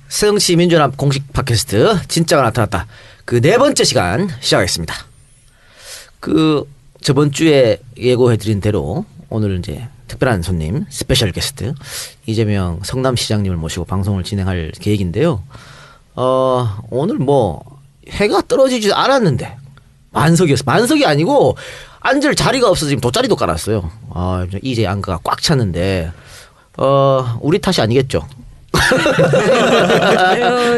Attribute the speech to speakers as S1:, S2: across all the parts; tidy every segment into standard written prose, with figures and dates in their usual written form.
S1: 새정치민주연합 공식 팟캐스트 진짜가 나타났다. 그 네 번째 시간 시작하겠습니다. 그 저번 주에 예고해드린 대로 오늘 이제 특별한 손님 스페셜 게스트 이재명 성남시장님을 모시고 방송을 진행할 계획인데요. 오늘 뭐 해가 떨어지지 않았는데 만석이었어. 만석이 아니고 앉을 자리가 없어서 지금 돗자리도 깔았어요. 이제 안가가 꽉 찼는데 우리 탓이 아니겠죠.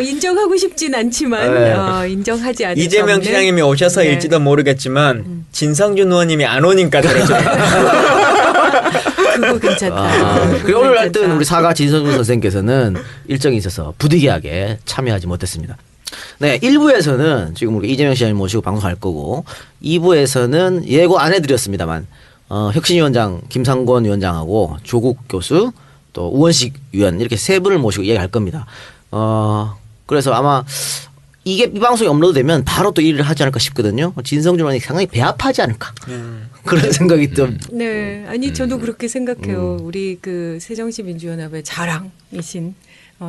S2: 인정하고 싶진 않지만 인정하지 않을
S3: 이재명 시장님이 오셔서일지도 모르겠지만 진성준 의원님이 안 오니까 그렇죠.
S2: 그거 괜찮다.
S1: 그리고 오늘 하여튼 우리 사가 진성준 선생님께서는 일정이 있어서 부득이하게 참여하지 못했습니다. 네, 1부에서는 지금 우리 이재명 시장님 모시고 방송할 거고 2부에서는 예고 안 해드렸습니다만 혁신위원장 김상권 위원장하고 조국 교수 또 우원식 위원 이렇게 세 분을 모시고 얘기할 겁니다. 그래서 아마 이 방송이 업로드되면 바로 또 일을 하지 않을까 싶거든요. 진성준 의원이 상당히 배합하지 않을까 그런 생각이 좀.
S2: 네, 아니 저도 그렇게 생각해요. 우리 그 새정치민주연합의 자랑이신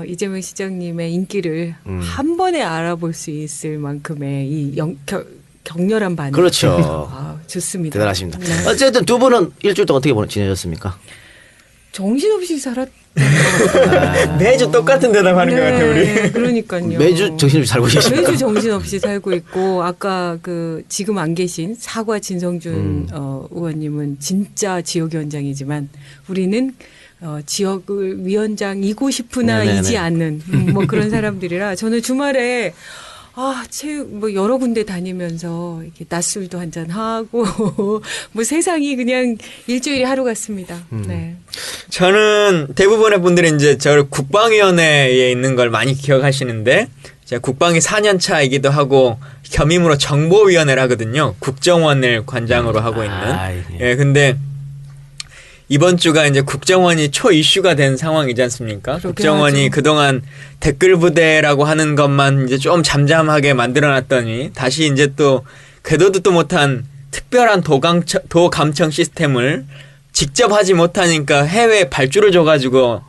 S2: 이재명 시장님의 인기를 한 번에 알아볼 수 있을 만큼의 이 격렬한 반응.
S1: 그렇죠.
S2: 좋습니다.
S1: 대단하십니다.
S2: 네.
S1: 어쨌든 두 분은 일주일 동안 어떻게 지내셨습니까?
S2: 정신없이 살았.
S3: 매주 똑같은 대답하는 것 같아요 우리.
S2: 그러니까요.
S1: 매주 정신없이 살고 계십니까?
S2: 매주 정신없이 살고 있고 아까 그 지금 안 계신 사과 진성준 의원님은 진짜 지역위원장이지만 우리는 지역을 위원장이고 싶으나이지 않는 뭐 그런 사람들이라 저는 주말에 뭐 여러 군데 다니면서 이렇게 낮술도 한잔 하고 뭐 세상이 그냥 일주일이 하루 같습니다. 네.
S3: 저는 대부분의 분들이 이제 저를 국방위원회에 있는 걸 많이 기억하시는데 제가 국방위 4년 차이기도 하고 겸임으로 정보위원회를 하거든요. 국정원을 관장으로 하고 있는. 예, 근데 이번 주가 이제 국정원이 초 이슈가 된 상황이지 않습니까? 국정원이
S2: 하죠.
S3: 그동안 댓글 부대라고 하는 것만 이제 좀 잠잠하게 만들어놨더니 다시 이제 또 궤도도 못한 특별한 도감청 시스템을 직접 하지 못하니까 해외에 발주를 줘가지고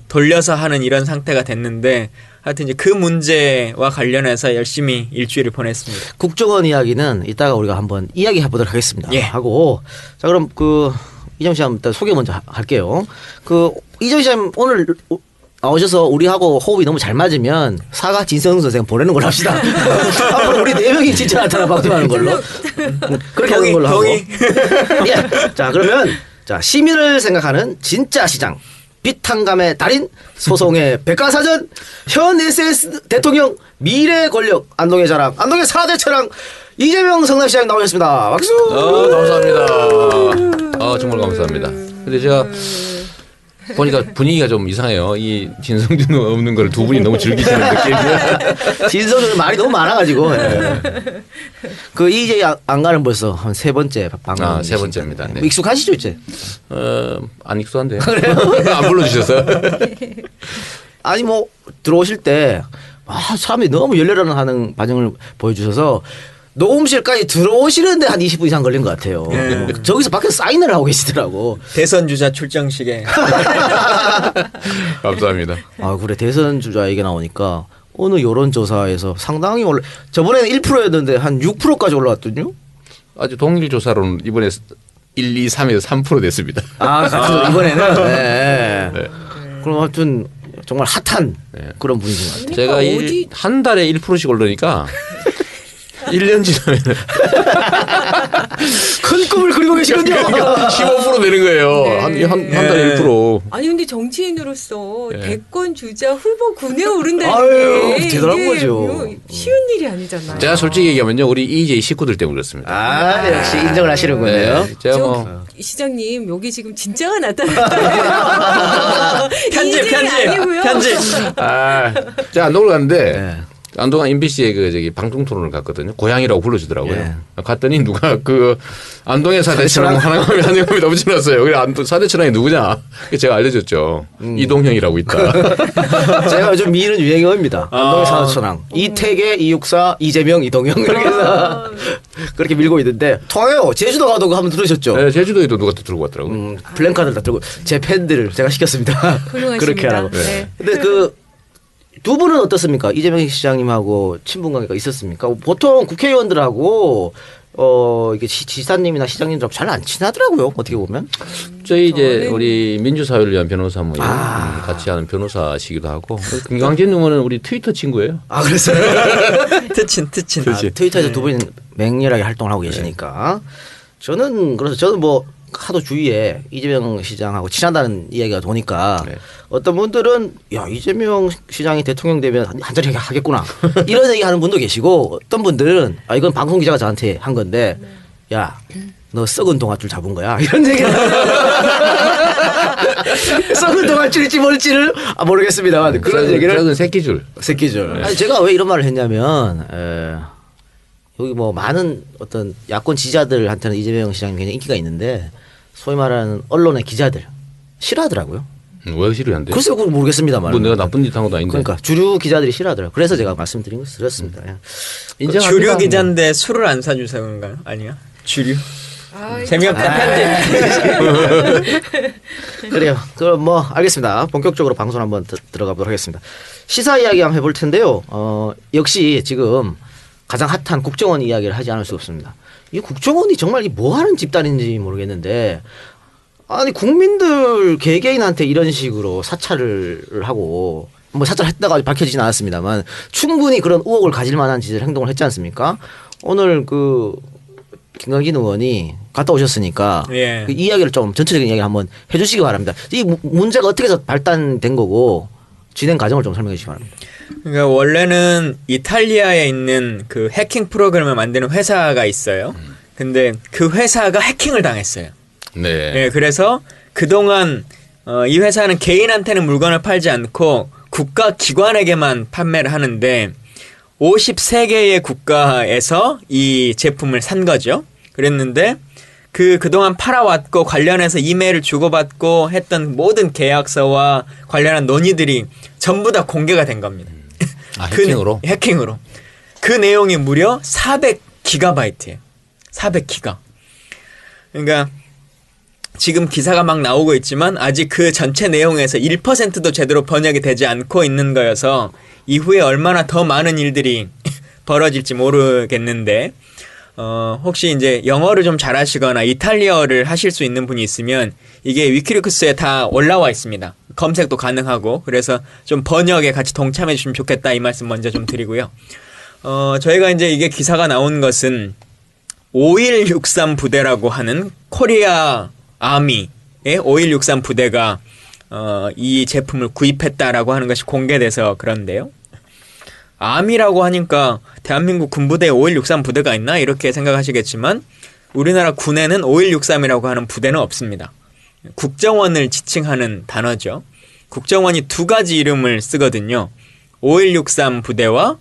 S3: 돌려서 하는 이런 상태가 됐는데 하여튼 이제 그 문제와 관련해서 열심히 일주일을 보냈습니다.
S1: 국정원 이야기는 이따가 우리가 한번 이야기해 보도록 하겠습니다.
S3: 예.
S1: 하고 자 그럼 이재명 시장 일단 소개 먼저 할게요. 이재명 시장 오늘 나오셔서 우리하고 호흡이 너무 잘 맞으면 사과 진성 선생 보내는 걸로 합시다. 앞으로 우리 네 명이 진짜 나타나 방송하는 걸로. 그렇게 하는 걸로 하고. 예. 자 그러면 시민을 생각하는 진짜 시장. 빛한감의 달인 소송의 백과사전 현 SS 대통령 미래 권력 안동의 자랑 안동의 4대 철학 이재명 성남시장 나오셨습니다. 박수.
S4: 감사합니다. 정말 감사합니다. 근데 제가 보니까 분위기가 좀 이상해요. 이 진성준 없는 걸 두 분이 너무 즐기시는 느낌이에요.
S1: 진성준 말이 너무 많아가지고. 네. 이제 안 가는 벌써 한 세 번째 방송.
S4: 세 번째입니다. 네.
S1: 익숙하시죠 이제?
S4: 안 익숙한데요.
S1: 그래요?
S4: 안 불러주셔서.
S1: 아니 뭐 들어오실 때 사람들이 너무 열렬한 하는 반응을 보여주셔서 녹음실까지 들어오시는데 한 20분 이상 걸린 것 같아요. 저기서 밖에서 사인을 하고 계시더라고.
S3: 대선 주자 출정식에.
S4: 감사합니다.
S1: 그래 대선 주자 얘기 나오니까 어느 여론조사에서 상당히 저번에는 1%였는데 한 6%까지 올라왔거든요.
S4: 아주 동일 조사로는 이번에 1, 2, 3에서 3% 됐습니다.
S1: 이번에는. 네. 그럼 하여튼 정말 핫한 그런 분위기인 것 같아요.
S4: 제가 한 달에 1%씩 오르니까 1년 지나면
S1: 큰 꿈을 그리고 계시군요.
S4: 15% 되는 거예요.
S2: 네.
S4: 한 달에 1%.
S2: 아니 근데 정치인으로서 대권 주자 후보 군에 오른다는
S1: 아유,
S2: 게
S1: 대단한
S2: 이게
S1: 거죠.
S2: 뭐 쉬운 일이 아니잖아요.
S4: 제가 솔직히 얘기하면요, 우리 EJ 식구들 때문에 그렇습니다.
S1: 역시 인정을 하시는군요.
S4: 네, 제가
S2: 시장님 여기 지금 진짜가 나타났다.
S3: 편집.
S4: 제가 안동을 갔는데 안동안 MBC의 방송 토론을 갔거든요. 고향이라고 불러주더라고요. 갔더니 누가 안동의 사대천왕 하나님이 너무 지났어요. 그래 사대천왕이 누구냐? 제가 알려줬죠. 이동형이라고 있다.
S1: 제가 요즘 미는 유행어입니다. 안동의 사대천왕, 이태계, 이육사, 이재명, 이동형 이렇게 해서 그렇게 밀고 있는데 통해요. 제주도 가도 한번 들으셨죠?
S4: 네, 제주도에도 누가 또 들고 왔더라고요.
S1: 플랜카드를 다 들고 제 팬들을 제가 시켰습니다.
S2: 훌륭하십니다.
S1: 그렇게 하라고.
S2: 네.
S1: 근데 두 분은 어떻습니까? 이재명 시장님하고 친분 관계가 있었습니까? 보통 국회의원들하고 이게 지사님이나 시장님들하고 잘 안 친하더라고요. 어떻게 보면.
S4: 저희 이제 우리 민주사회를 위한 변호사 모임 같이 하는 변호사시기도 하고 김광진 의원은 우리 트위터 친구예요.
S1: 아 그랬어요?
S3: 트친.
S1: 트위터에서 두 분이 맹렬하게 활동을 하고 계시니까 저는 뭐 하도 주위에 이재명 시장하고 친하다는 이야기가 도니까 어떤 분들은 야 이재명 시장이 대통령 되면 한 자리 하겠구나 이런 얘기하는 분도 계시고 어떤 분들은 이건 방송 기자가 저한테 한 건데 야 너 썩은 동아줄 잡은 거야 이런 얘기를 썩은 동아줄일지 뭘지를 모르겠습니다만 그런 얘기를
S4: 썩은 새끼줄.
S1: 아니 제가 왜 이런 말을 했냐면 여기 뭐 많은 어떤 야권 지지자들한테는 이재명 시장이 굉장히 인기가 있는데 소위 말하는 언론의 기자들 싫어하더라고요.
S4: 왜 싫어한대?
S1: 글쎄 그걸 모르겠습니다만.
S4: 뭐 내가 나쁜 짓 한 것도 아닌데.
S1: 그러니까 주류 기자들이 싫어하더라고요. 그래서 제가 말씀드린 걸 드렸습니다.
S3: 인정합니다. 주류 기자인데 술을 안 사주서 그런가요? 아니야? 주류. 재미없다 편집.
S1: 그래요. 그럼 뭐 알겠습니다. 본격적으로 방송 한번 들어가 보도록 하겠습니다. 시사 이야기 한번 해볼 텐데요. 역시 지금 가장 핫한 국정원 이야기를 하지 않을 수 없습니다. 이 국정원이 정말 뭐 하는 집단인지 모르겠는데 아니 국민들 개개인한테 이런 식으로 사찰을 하고 뭐 사찰했다가 밝혀지진 않았습니다만 충분히 그런 의혹을 가질 만한 짓을 행동을 했지 않습니까? 오늘 김광진 의원이 갔다 오셨으니까 그 이야기를 좀 전체적인 이야기 한번 해주시기 바랍니다. 이 문제가 어떻게 해서 발단된 거고 진행 과정을 좀 설명해 주시기 바랍니다.
S3: 그러니까 원래는 이탈리아에 있는 그 해킹 프로그램을 만드는 회사가 있어요. 근데 그 회사가 해킹을 당했어요. 네. 그래서 그동안 이 회사는 개인한테는 물건을 팔지 않고 국가 기관에게만 판매를 하는데 53개의 국가에서 이 제품을 산 거죠. 그랬는데 그동안 팔아왔고 관련해서 이메일을 주고받고 했던 모든 계약서와 관련한 논의들이 전부 다 공개가 된 겁니다.
S4: 해킹으로?
S3: 해킹으로. 그 내용이 무려 400기가바이트예요. 400기가. 그러니까 지금 기사가 막 나오고 있지만 아직 그 전체 내용에서 1%도 제대로 번역이 되지 않고 있는 거여서 이후에 얼마나 더 많은 일들이 벌어질지 모르겠는데 혹시 이제 영어를 좀 잘하시거나 이탈리아어를 하실 수 있는 분이 있으면 이게 위키리크스에 다 올라와 있습니다. 검색도 가능하고 그래서 좀 번역에 같이 동참해 주시면 좋겠다 이 말씀 먼저 좀 드리고요. 저희가 이제 이게 기사가 나온 것은 5163 부대라고 하는 코리아 아미의 5163 부대가 이 제품을 구입했다라고 하는 것이 공개돼서 그런데요. 아미라고 하니까 대한민국 군부대에 5163 부대가 있나 이렇게 생각하시겠지만 우리나라 군에는 5163이라고 하는 부대는 없습니다. 국정원을 지칭하는 단어죠. 국정원이 두 가지 이름을 쓰거든요. 5163 부대와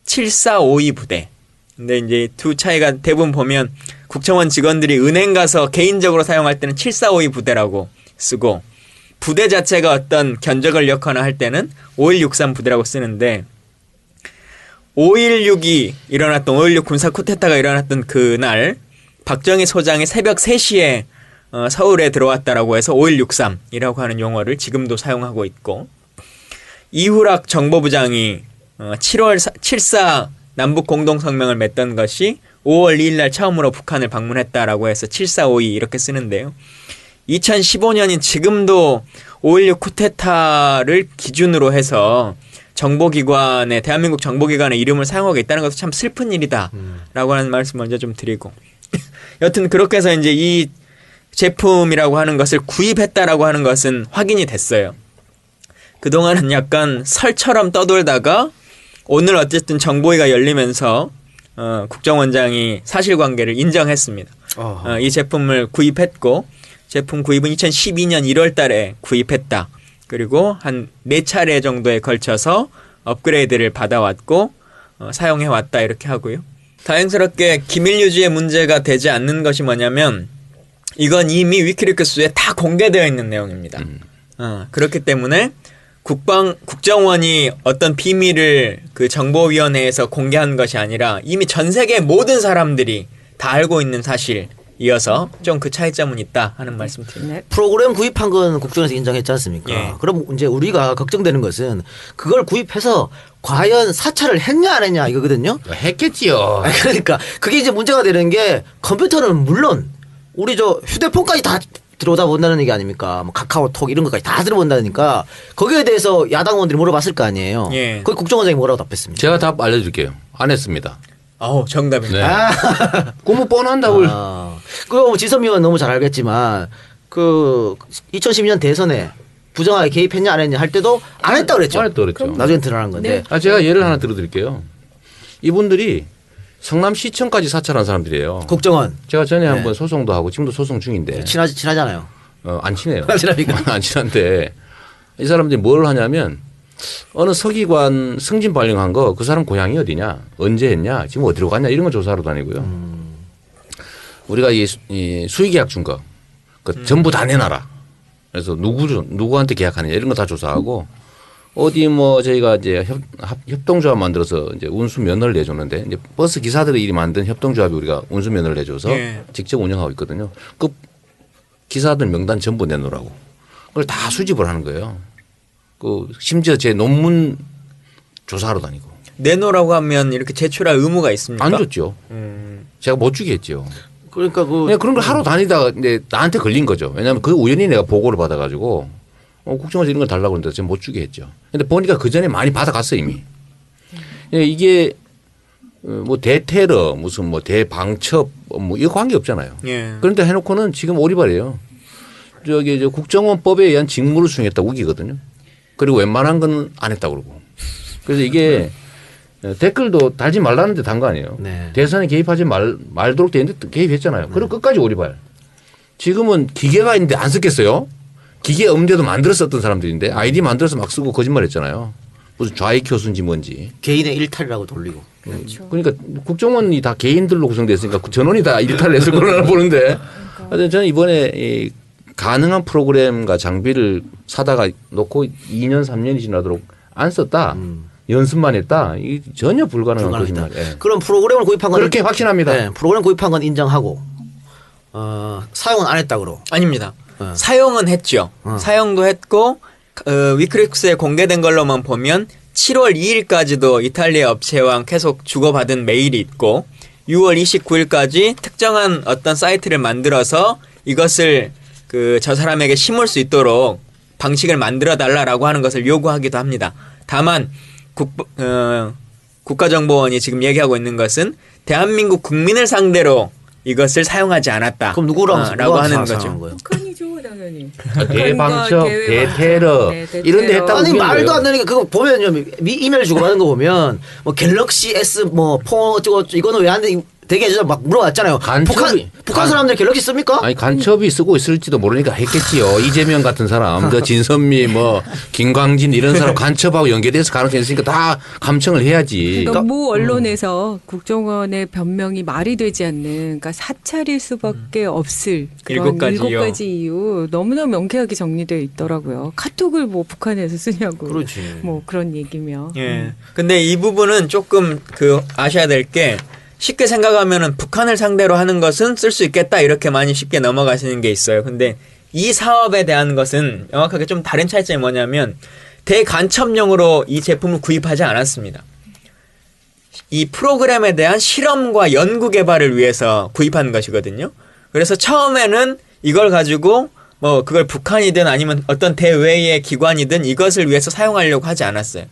S3: 7452 부대. 근데 이제 두 차이가 대부분 보면 국정원 직원들이 은행 가서 개인적으로 사용할 때는 7452 부대라고 쓰고 부대 자체가 어떤 견적을 엮거나 할 때는 5163 부대라고 쓰는데 5.16이 일어났던 5.16 군사 쿠데타가 일어났던 그날 박정희 소장이 새벽 3시에 서울에 들어왔다라고 해서 5163이라고 하는 용어를 지금도 사용하고 있고 이후락 정보부장이 7사 남북 공동성명을 맺던 것이 5월 2일 날 처음으로 북한을 방문했다라고 해서 7452 이렇게 쓰는데요. 2015년인 지금도 5.16 쿠데타를 기준으로 해서 정보기관의 대한민국 정보기관의 이름을 사용하고 있다는 것은 참 슬픈 일이다라고 하는 말씀 먼저 좀 드리고 여튼 그렇게 해서 이제 이 제품이라고 하는 것을 구입했다라고 하는 것은 확인이 됐어요. 그동안은 약간 설처럼 떠돌다가 오늘 어쨌든 정보위가 열리면서 국정원장이 사실관계를 인정했습니다. 이 제품을 구입했고 제품 구입은 2012년 1월 달에 구입했다. 그리고 한 4차례 정도에 걸쳐서 업그레이드를 받아왔고 사용해왔다 이렇게 하고요. 다행스럽게 기밀 유지의 문제가 되지 않는 것이 뭐냐면 이건 이미 위키리크스에 다 공개되어 있는 내용입니다. 그렇기 때문에 국정원이 어떤 비밀을 그 정보위원회에서 공개한 것이 아니라 이미 전 세계 모든 사람들이 다 알고 있는 사실이기 이어서 좀 그 차이점은 있다 하는 말씀드립니다.
S2: 네.
S1: 프로그램 구입한 건 국정에서 인정했지 않습니까?
S3: 예.
S1: 그럼 이제 우리가 걱정되는 것은 그걸 구입해서 과연 사찰을 했냐 안 했냐 이거거든요.
S4: 했겠지요.
S1: 아니, 그러니까 그게 이제 문제가 되는 게 컴퓨터는 물론 우리 저 휴대폰까지 다 들어오다 본다는 얘기 아닙니까? 뭐 카카오톡 이런 것까지 다 들어본다니까 거기에 대해서 야당 의원들이 물어봤을 거 아니에요.
S3: 예.
S1: 거기 국정원장이 뭐라고 답했습니까?
S4: 제가 답 알려줄게요. 안 했습니다.
S3: 아우 정답입니다.
S4: 네.
S1: 아,
S4: 꿈은 뻔한 답을.
S1: 그 지선미 의원 너무 잘 알겠지만 그 2012년 대선에 부정하게 개입했냐 안 했냐 할 때도 안 했다 그랬죠.
S4: 안 했다 그랬죠.
S1: 나중에 드러난 건데.
S4: 제가 예를 하나 들어드릴게요. 이분들이 성남시청까지 사찰한 사람들이에요.
S1: 국정원
S4: 제가 전에 한번 소송도 하고 지금도 소송 중인데
S1: 친하잖아요.
S4: 안 친해요.
S1: 안 친합니까?
S4: 안 친한데 이 사람들이 뭘 하냐면 어느 서기관 승진 발령한 거 그 사람 고향이 어디냐 언제 했냐 지금 어디로 갔냐 이런 거 조사하러 다니고요. 우리가 이 수의계약 준 거 그 전부 다 내놔라. 그래서 누구한테 계약하느냐 이런 거 다 조사하고 어디 뭐 저희가 이제 협동조합 만들어서 이제 운수 면허를 내줬는데 이제 버스 기사들이 만든 협동조합이 우리가 운수 면허를 내줘서
S3: 예.
S4: 직접 운영하고 있거든요. 그 기사들 명단 전부 내놓으라고 그걸 다 수집을 하는 거예요. 그 심지어 제 논문 조사하러 다니고.
S3: 내놓으라고 하면 이렇게 제출할 의무가 있습니까?
S4: 안 줬죠. 제가 못 주게 했죠.
S1: 그러니까
S4: 그냥 그런 걸 하러 다니다가 이제 나한테 걸린 거죠. 왜냐하면 그 우연히 내가 보고를 받아가지고 국정원에서 이런 걸 달라고 했는데 제가 못 주게 했죠. 근데 보니까 그 전에 많이 받아갔어 이미. 이게 뭐 대테러 무슨 뭐 대방첩 뭐 이거 관계 없잖아요.
S3: 예.
S4: 그런데 해놓고는 지금 오리발이에요. 저기 국정원법에 의한 직무를 수행했다고 우기거든요. 그리고 웬만한 건 안 했다고 그러고. 그래서 이게 댓글도 달지 말라는데 단 거 아니에요.
S1: 네.
S4: 대선에 개입하지 말도록 돼 있는데 개입했잖아요. 그리고 끝까지 오리발. 지금은 기계가 있는데 안 썼겠어요? 기계 없는데도 만들어 썼던 사람들인데 아이디 만들어서 막 쓰고 거짓말 했잖아요. 무슨 좌익 교수인지 뭔지.
S1: 개인의 일탈이라고 돌리고.
S2: 그렇죠.
S4: 그러니까 국정원이 다 개인들로 구성됐으니까 전원이 다 일탈을 했을 거라고 보는데 하여튼 저는 이번에 이 가능한 프로그램과 장비를 사다가 놓고 2년 3년이 지나도록 안 썼다. 연습만 했다. 이 전혀 불가능한 거짓말. 예.
S1: 그럼 프로그램을 구입한 건
S4: 그렇게 확신합니다.
S1: 네, 프로그램 구입한 건 인정하고 사용은 안 했다고.
S3: 아닙니다. 사용은 했죠. 사용도 했고 위크리크스에 공개된 걸로만 보면 7월 2일까지도 이탈리아 업체와 계속 주고받은 메일이 있고 6월 29일까지 특정한 어떤 사이트를 만들어서 이것을 저 사람에게 심을 수 있도록 방식을 만들어 달라라고 하는 것을 요구하기도 합니다. 다만 국가정보원이 지금 얘기하고 있는 것은 대한민국 국민을 상대로 이것을 사용하지 않았다.
S1: 그럼 누구라고
S3: 하는
S1: 사용한
S3: 거죠.
S1: 거예요?
S2: 북한이죠 당연히.
S4: 대방첩, 대테러
S2: 네, 대테러.
S4: 이런 데 했다고
S1: 아니
S4: 우기는
S1: 말도
S4: 거예요.
S1: 안 되는 게 그거 보면요 이메일 주고받은 거 보면 뭐 갤럭시 S 뭐4 어쩌고 이거는 왜 안 돼? 되게 막 물어봤잖아요. 북한 사람들 갤럭시 씁니까?
S4: 아니 간첩이 쓰고 있을지도 모르니까 했겠지요. 이재명 같은 사람, 그 진선미, 뭐 김광진 이런 사람 간첩하고 연계돼서 가능성이 있으니까 다 감청을 해야지.
S2: 그러니까 모 언론에서 국정원의 변명이 말이 되지 않는 그러니까 사찰일 수밖에 없을 그런 7가지 이유 너무나 명쾌하게 정리되어 있더라고요. 카톡을 뭐 북한에서 쓰냐고.
S1: 그렇지.
S2: 뭐 그런 얘기며.
S3: 예. 근데 이 부분은 조금 아셔야 될 게 쉽게 생각하면은 북한을 상대로 하는 것은 쓸 수 있겠다 이렇게 많이 쉽게 넘어가시는 게 있어요. 근데 이 사업에 대한 것은 명확하게 좀 다른 차이점이 뭐냐면 대간첩용으로 이 제품을 구입하지 않았습니다. 이 프로그램에 대한 실험과 연구 개발을 위해서 구입한 것이거든요. 그래서 처음에는 이걸 가지고 뭐 그걸 북한이든 아니면 어떤 대외의 기관이든 이것을 위해서 사용하려고 하지 않았어요.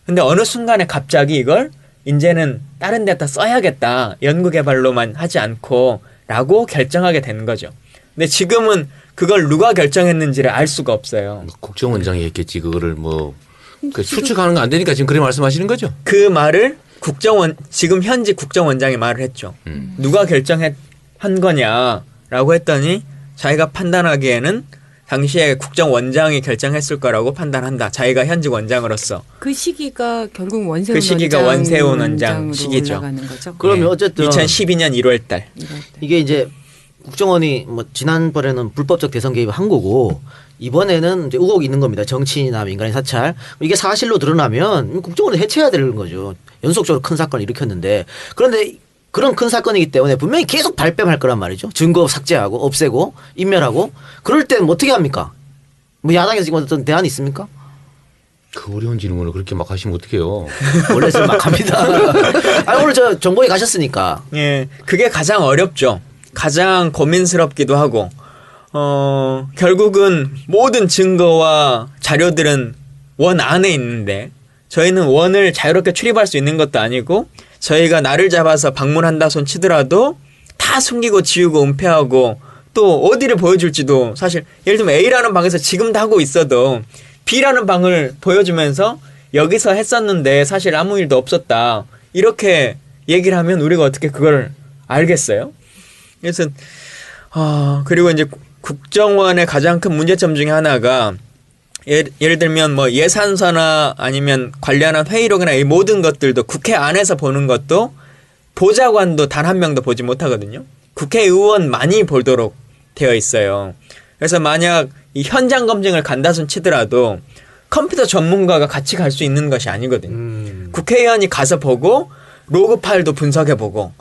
S3: 근데 어느 순간에 갑자기 이걸 이제는 다른 데다 써야겠다. 연구개발로만 하지 않고 라고 결정하게 된 거죠. 근데 지금은 그걸 누가 결정했는지를 알 수가 없어요.
S4: 국정원장이 했겠지. 그거를 뭐 수측하는 거 안 되니까 지금 그렇게 말씀하시는 거죠.
S3: 그 말을 지금 현직 국정원장이 말을 했죠. 누가 결정한 거냐라고 했더니 자기가 판단하기에는 당시에 국정원장이 결정했을 거라고 판단한다. 자기가 현직 원장으로서.
S2: 그 시기가 결국 원세훈
S3: 그 시기가 원세훈 원장 시기죠.
S2: 올라가는 거죠.
S1: 그러면
S3: 네.
S1: 어쨌든
S3: 2012년 1월 달.
S1: 이게 이제 국정원이 뭐 지난번에는 불법적 대선 개입을 한 거고 이번에는 이제 의혹이 있는 겁니다. 정치인이나 민간인 사찰. 이게 사실로 드러나면 국정원을 해체해야 되는 거죠. 연속적으로 큰 사건을 일으켰는데 그런데 그런 큰 사건이기 때문에 분명히 계속 발뺌할 거란 말이죠. 증거 삭제하고 없애고 인멸하고 그럴 때는 어떻게 합니까? 뭐 야당에서 지금 어떤 대안이 있습니까?
S4: 그 어려운 질문을 그렇게 막 하시면 어떡해요.
S1: 원래 저는 막 합니다. 아니, 오늘 저 정보에 가셨으니까.
S3: 예, 그게 가장 어렵죠. 가장 고민스럽기도 하고, 결국은 모든 증거와 자료들은 원 안에 있는데, 저희는 원을 자유롭게 출입할 수 있는 것도 아니고, 저희가 나를 잡아서 방문한다 손 치더라도 다 숨기고 지우고 은폐하고 또 어디를 보여줄지도 사실 예를 들면 A라는 방에서 지금도 하고 있어도 B라는 방을 보여주면서 여기서 했었는데 사실 아무 일도 없었다. 이렇게 얘기를 하면 우리가 어떻게 그걸 알겠어요? 그래서 그리고 이제 국정원의 가장 큰 문제점 중에 하나가 예를 들면 뭐 예산서나 아니면 관련한 회의록이나 이 모든 것들도 국회 안에서 보는 것도 보좌관도 단 한 명도 보지 못하거든요. 국회의원만이 보도록 되어 있어요. 그래서 만약 이 현장 검증을 간다손 치더라도 컴퓨터 전문가가 같이 갈 수 있는 것이 아니거든요. 국회의원이 가서 보고 로그 파일도 분석해보고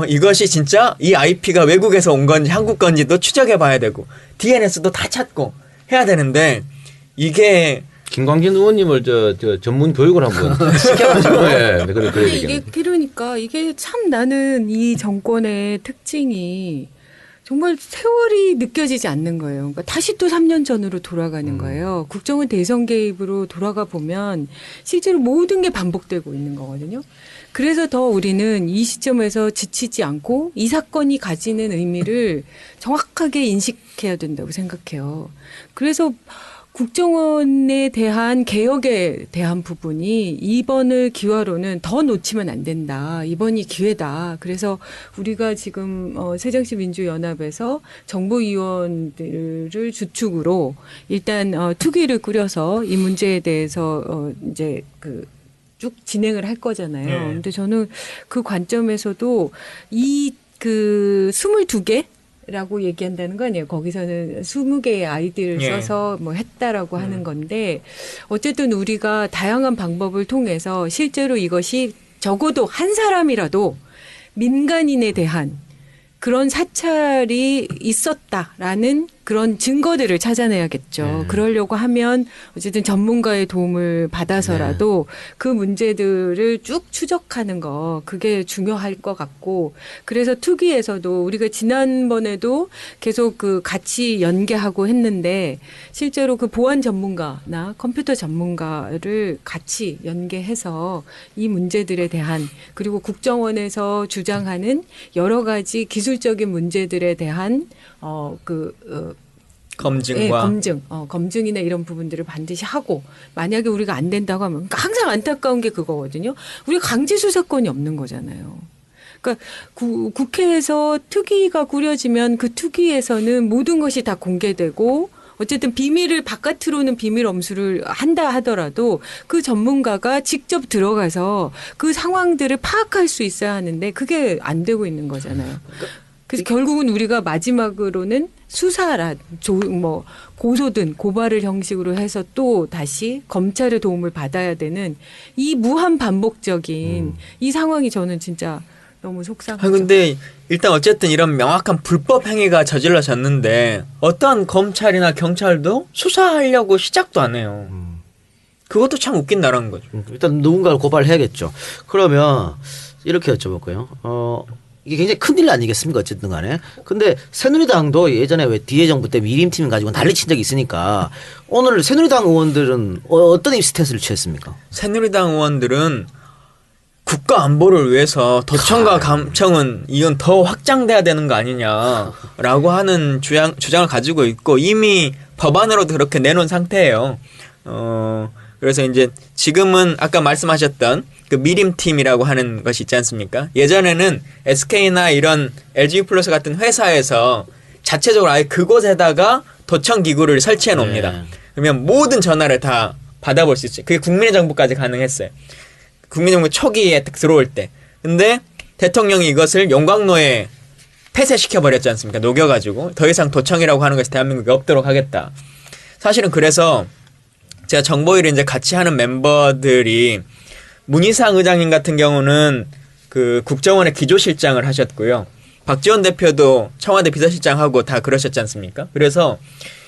S3: 이것이 진짜 이 IP가 외국에서 온 건지 한국 건지도 추적해봐야 되고 DNS도 다 찾고 해야 되는데 이게
S4: 김광진 의원님을 저 전문 교육을 한번 시켜가지고 그래
S2: 이게 그러니까 이게 참 나는 이 정권의 특징이 정말 세월이 느껴지지 않는 거예요. 그러니까 다시 또 3년 전으로 돌아가는 거예요. 국정원 대선 개입으로 돌아가 보면 실제로 모든 게 반복되고 있는 거거든요. 그래서 더 우리는 이 시점에서 지치지 않고 이 사건이 가지는 의미를 정확하게 인식해야 된다고 생각해요. 그래서 국정원에 대한 개혁에 대한 부분이 이번을 기화로는 더 놓치면 안 된다. 이번이 기회다. 그래서 우리가 지금 새정치민주연합에서 정보위원들을 주축으로 일단 투기를 꾸려서 이 문제에 대해서 이제 쭉 진행을 할 거잖아요. 근데 저는 그 관점에서도 이 22개 라고 얘기한다는 거 아니에요. 거기서는 20개의 아이디를 써서 뭐 했다라고 하는 건데 어쨌든 우리가 다양한 방법을 통해서 실제로 이것이 적어도 한 사람이라도 민간인에 대한 그런 사찰이 있었다라는 그런 증거들을 찾아내야겠죠. 그러려고 하면 어쨌든 전문가의 도움을 받아서라도 그 문제들을 쭉 추적하는 거 그게 중요할 것 같고 그래서 투기에서도 우리가 지난번에도 계속 같이 연계하고 했는데 실제로 그 보안 전문가나 컴퓨터 전문가를 같이 연계해서 이 문제들에 대한 그리고 국정원에서 주장하는 여러 가지 기술적인 문제들에 대한
S3: 검증과
S2: 검증이나 이런 부분들을 반드시 하고 만약에 우리가 안 된다고 하면 그러니까 항상 안타까운 게 그거거든요. 우리가 강제 수사권이 없는 거잖아요. 그러니까 국회에서 특위가 꾸려지면 그 특위에서는 모든 것이 다 공개되고 어쨌든 비밀을 바깥으로는 비밀 엄수를 한다 하더라도 그 전문가가 직접 들어가서 그 상황들을 파악할 수 있어야 하는데 그게 안 되고 있는 거잖아요. 그래서 결국은 우리가 마지막으로는 수사라 고소든 고발을 형식으로 해서 또 다시 검찰의 도움을 받아야 되는 이 무한 반복적인 이 상황이 저는 진짜 너무 속상하죠.
S3: 근데 일단 어쨌든 이런 명확한 불법 행위가 저질러졌는데 어떤 검찰이나 경찰도 수사하려고 시작도 안 해요. 그것도 참 웃긴다라는 거죠.
S1: 일단 누군가를 고발해야겠죠. 그러면 이렇게 여쭤볼까요? 이게 굉장히 큰일 아니겠습니까? 어쨌든 간에. 근데 새누리당도 예전에 왜 뒤에 정부 때 미림팀 가지고 난리친 적이 있으니까 오늘 새누리당 의원들은 어떤 스탠스를 취했습니까?
S3: 새누리당 의원들은 국가 안보를 위해서 도청과 감청은 이건 더 확장돼야 되는 거 아니냐라고 하는 주장을 가지고 있고 이미 법안으로도 그렇게 내놓은 상태예요. 그래서 이제 지금은 아까 말씀하셨던 그 미림팀이라고 하는 것이 있지 않습니까? 예전에는 SK나 이런 LG 플러스 같은 회사에서 자체적으로 아예 그곳에다가 도청 기구를 설치해 놓습니다. 그러면 모든 전화를 다 받아볼 수 있어요. 그게 국민의 정부까지 가능했어요. 국민의 정부 초기에 딱 들어올 때. 근데 대통령이 이것을 용광로에 폐쇄시켜버렸지 않습니까? 녹여가지고 더 이상 도청이라고 하는 것이 대한민국에 없도록 하겠다. 사실은 그래서 제가 정보위를 이제 같이 하는 멤버들이 문희상 의장님 같은 경우는 그 국정원의 기조실장을 하셨고요. 박지원 대표도 청와대 비서실장하고 다 그러셨지 않습니까? 그래서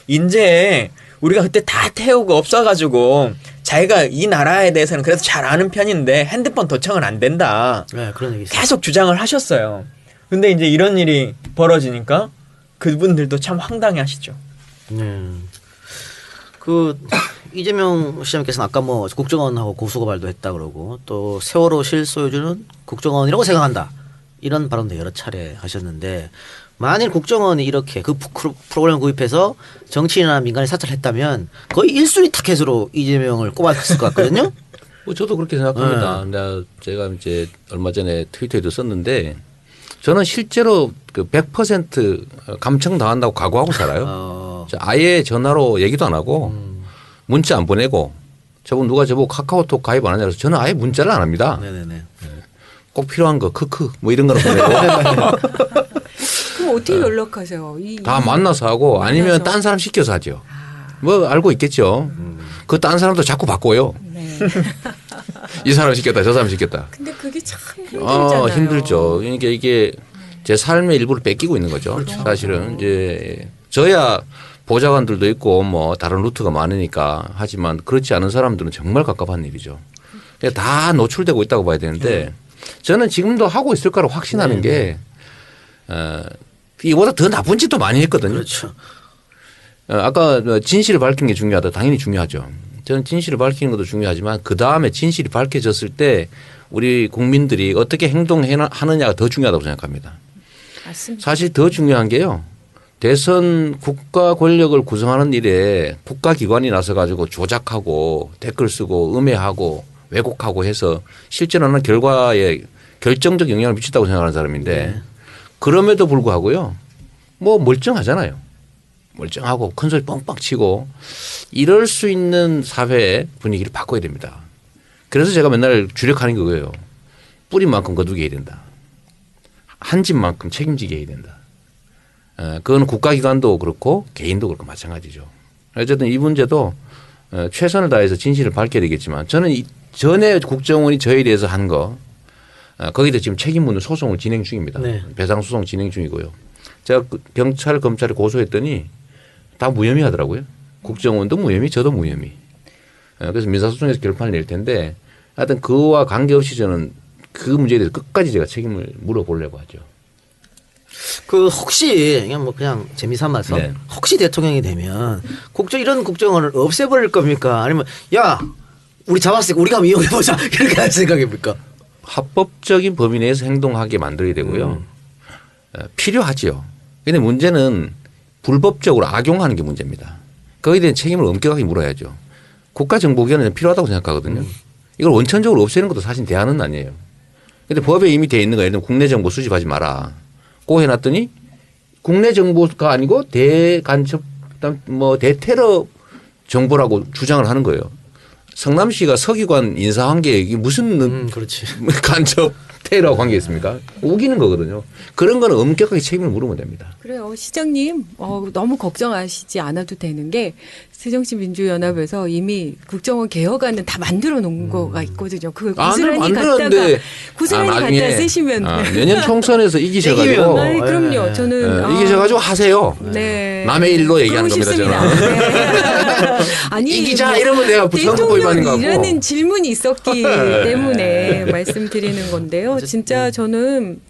S3: 이제 우리가 그때 다 태우고 없어가지고 자기가 이 나라에 대해서는 그래도 잘 아는 편인데 핸드폰 도청은 안 된다.
S1: 네, 그런 얘기 있어요.
S3: 계속 주장을 하셨어요. 근데 이제 이런 일이 벌어지니까 그분들도 참 황당해하시죠.
S1: 그 이재명 시장께서는 아까 뭐 국정원하고 고소고발도 했다 그러고 또 세월호 실소유주는 국정원이라고 생각한다 이런 발언도 여러 차례 하셨는데 만일 국정원이 이렇게 그 프로그램 구입해서 정치인이나 민간이 사찰했다면 거의 1순위 타켓으로 이재명을 꼽았을 것 같거든요.
S4: 뭐 저도 그렇게 생각합니다. 제가 이제 얼마 전에 트위터에도 썼는데 저는 실제로 그 100% 감청 당한다고 각오하고 살아요. 아예 전화로 얘기도 안 하고 문자 안 보내고 저분 누가 저보고 카카오톡 가입 안 하냐고 해서 저는 아예 문자를 안 합니다.
S1: 네네네.
S4: 꼭 필요한 거 크크 뭐 이런 거는 보내고
S2: 그럼 어떻게 연락하세요?
S4: 다 만나서 하고 아니면 딴 사람 시켜서 하죠. 뭐 알고 있겠죠. 그 딴 사람도 자꾸 바꿔요.
S2: 네.
S4: 이 사람 시켰다 저 사람 시켰다.
S2: 근데 그게 참 힘들잖아요.
S4: 힘들죠. 그러니까 이게 제 삶의 일부를 뺏기고 있는 거죠. 그렇죠. 사실은 이제 저야 보좌관들도 있고 뭐 다른 루트가 많으니까 하지만 그렇지 않은 사람들은 정말 갑갑한 일이죠. 다 노출되고 있다고 봐야 되는데 저는 지금도 하고 있을 거라고 확신하는 게 이보다 더 나쁜 짓도 많이 했거든요.
S1: 그렇죠.
S4: 아까 진실을 밝히는 게 중요하다. 당연히 중요하죠. 저는 진실을 밝히는 것도 중요하지만 그 다음에 진실이 밝혀졌을 때 우리 국민들이 어떻게 행동하느냐가 더 중요하다고 생각합니다.
S2: 맞습니다.
S4: 사실 더 중요한 게요. 대선 국가 권력을 구성하는 일에 국가기관이 나서 가지고 조작하고 댓글 쓰고 음해하고 왜곡하고 해서 실제로는 결과에 결정적 영향을 미친다고 생각하는 사람인데 그럼에도 불구하고요. 뭐 멀쩡하잖아요. 멀쩡하고 큰 소리 뻥뻥 치고 이럴 수 있는 사회의 분위기를 바꿔야 됩니다. 그래서 제가 맨날 주력하는 게 그거예요. 뿌리만큼 거두게 해야 된다. 한 집만큼 책임지게 해야 된다. 그건 국가기관도 그렇고 개인도 그렇고 마찬가지죠. 어쨌든 이 문제도 최선을 다해서 진실을 밝혀야 되겠지만 저는 전에 국정원이 저에 대해서 한 거 거기다 지금 책임 묻는 소송을 진행 중입니다.
S1: 네.
S4: 배상 소송 진행 중이고요. 제가 경찰 검찰에 고소했더니 다 무혐의 하더라고요. 국정원도 무혐의 저도 무혐의. 그래서 민사소송에서 결판을 낼 텐데 하여튼 그와 관계없이 저는 그 문제에 대해서 끝까지 제가 책임을 물어보려고 하죠.
S1: 그 혹시 그냥 재미삼아서
S4: 네.
S1: 혹시 대통령이 되면 이런 국정원을 없애버릴 겁니까? 아니면 야 우리 잡았으니까 우리가 한번 이용해보자 이렇게 할 생각입니까?
S4: 합법적인 범위 내에서 행동하게 만들어야 되고요. 필요하죠. 그런데 문제는 불법적으로 악용하는 게 문제입니다. 거기에 대한 책임을 엄격하게 물어야죠. 국가정보기관은 필요하다고 생각하거든요. 이걸 원천적으로 없애는 것도 사실 대안은 아니에요. 그런데 법에 이미 되어 있는 거 예를 들면 국내 정보 수집하지 마라. 고 해놨더니 국내 정보가 아니고 대간첩 뭐 대테러 정보라고 주장을 하는 거예요. 성남시가 서기관 인사한 게 이게 무슨
S1: 그렇지.
S4: 간첩 테러 관계 있습니까? 우기는 거거든요. 그런 거는 엄격하게 책임을 물으면 됩니다.
S2: 그래요. 시장님 너무 걱정하시지 않아도 되는 게 새정치민주연합에서 이미 국정원 개혁안은 다 만들어 놓은 거가 있거든요. 그걸 고스란히 갖다 쓰시면
S4: 내년 총선에서 이기셔가지고
S2: 그럼요. 저는
S4: 이기셔가지고 하세요.
S2: 네.
S4: 남의 일로 얘기하는 겁니다. 저는.
S2: 네. 아니
S4: 이기자 이러면 내가 선거법 위반인 거 같고.
S2: 대통령이라는 질문이 있었기 때문에 말씀드리는 건데요. 진짜 저는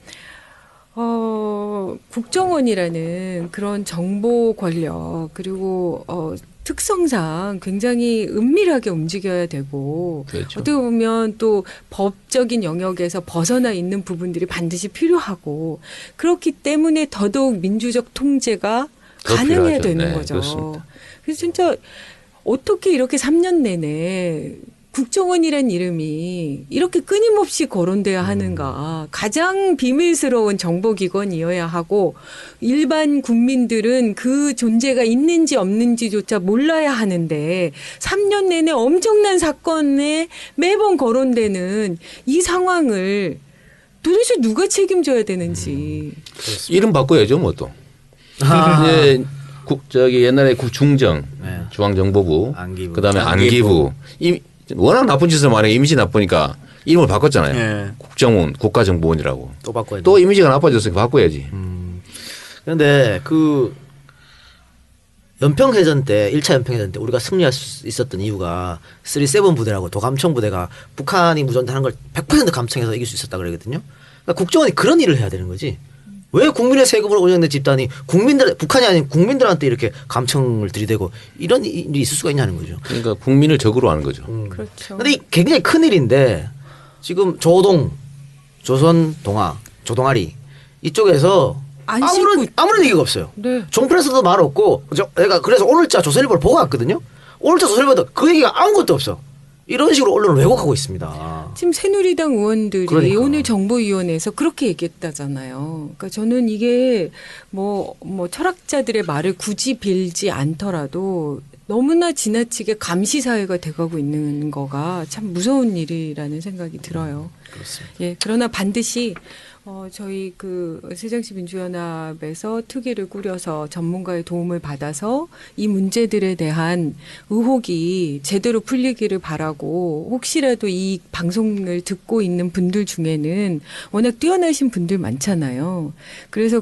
S2: 국정원이라는 그런 정보 권력 그리고 특성상 굉장히 은밀하게 움직여야 되고
S4: 그렇죠.
S2: 어떻게 보면 또 법적인 영역에서 벗어나 있는 부분들이 반드시 필요하고 그렇기 때문에 더더욱 민주적 통제가 가능해야 되는
S4: 네,
S2: 거죠.
S4: 그렇습니다.
S2: 그래서 진짜 어떻게 이렇게 3년 내내 국정원이란 이름이 이렇게 끊임없이 거론돼야 하는가. 가장 비밀스러운 정보기관이어야 하고 일반 국민들은 그 존재가 있는지 없는지조차 몰라야 하는데 3년 내내 엄청난 사건에 매번 거론되는 이 상황을 도대체 누가 책임져야 되는지.
S4: 이름 바꿔야죠, 뭐 또. 이제 옛날에 중정, 중앙정보부,
S1: 안기부.
S4: 그다음에 안기부. 워낙 나쁜 짓을 많이 해 이미지 나쁘니까 이름을 바꿨잖아요.
S3: 예.
S4: 국정원, 국가정보원이라고.
S1: 또 바꿔야 돼.
S4: 또 이미지가 나빠졌으니까 바꿔야지.
S1: 그런데 그 연평해전 때 1차 연평해전 때 우리가 승리할 수 있었던 이유가 3.7 부대라고 도감청 부대가 북한이 무전하는 걸 100% 감청해서 이길 수 있었다 그러거든요. 그러니까 국정원이 그런 일을 해야 되는 거지. 왜 국민의 세금으로 운영된 집단이 북한이 아닌 국민들한테 이렇게 감청을 들이대고 이런 일이 있을 수가 있냐는 거죠.
S4: 그러니까 국민을 적으로 하는 거죠.
S2: 그렇죠.
S1: 근데 이 굉장히 큰 일인데 지금 조동, 조선 동아, 조동아리 이쪽에서
S2: 안
S1: 아무런 얘기가 없어요.
S2: 네.
S1: 종편에서도 말 없고 내가 그래서 오늘자 조선일보를 보고 왔거든요. 오늘자 조선일보도 그 얘기가 아무것도 없어. 이런 식으로 언론을 왜곡하고 있습니다.
S2: 지금 새누리당 의원들이
S1: 그러니까.
S2: 오늘 정보위원회에서 그렇게 얘기했다잖아요. 그러니까 저는 이게 뭐 철학자들의 말을 굳이 빌지 않더라도 너무나 지나치게 감시 사회가 돼가고 있는 거가 참 무서운 일이라는 생각이 들어요.
S1: 그렇습니다.
S2: 예, 그러나 반드시 저희 그 새정치민주연합에서 특위를 꾸려서 전문가의 도움을 받아서 이 문제들에 대한 의혹이 제대로 풀리기를 바라고 혹시라도 이 방송을 듣고 있는 분들 중에는 워낙 뛰어나신 분들 많잖아요. 그래서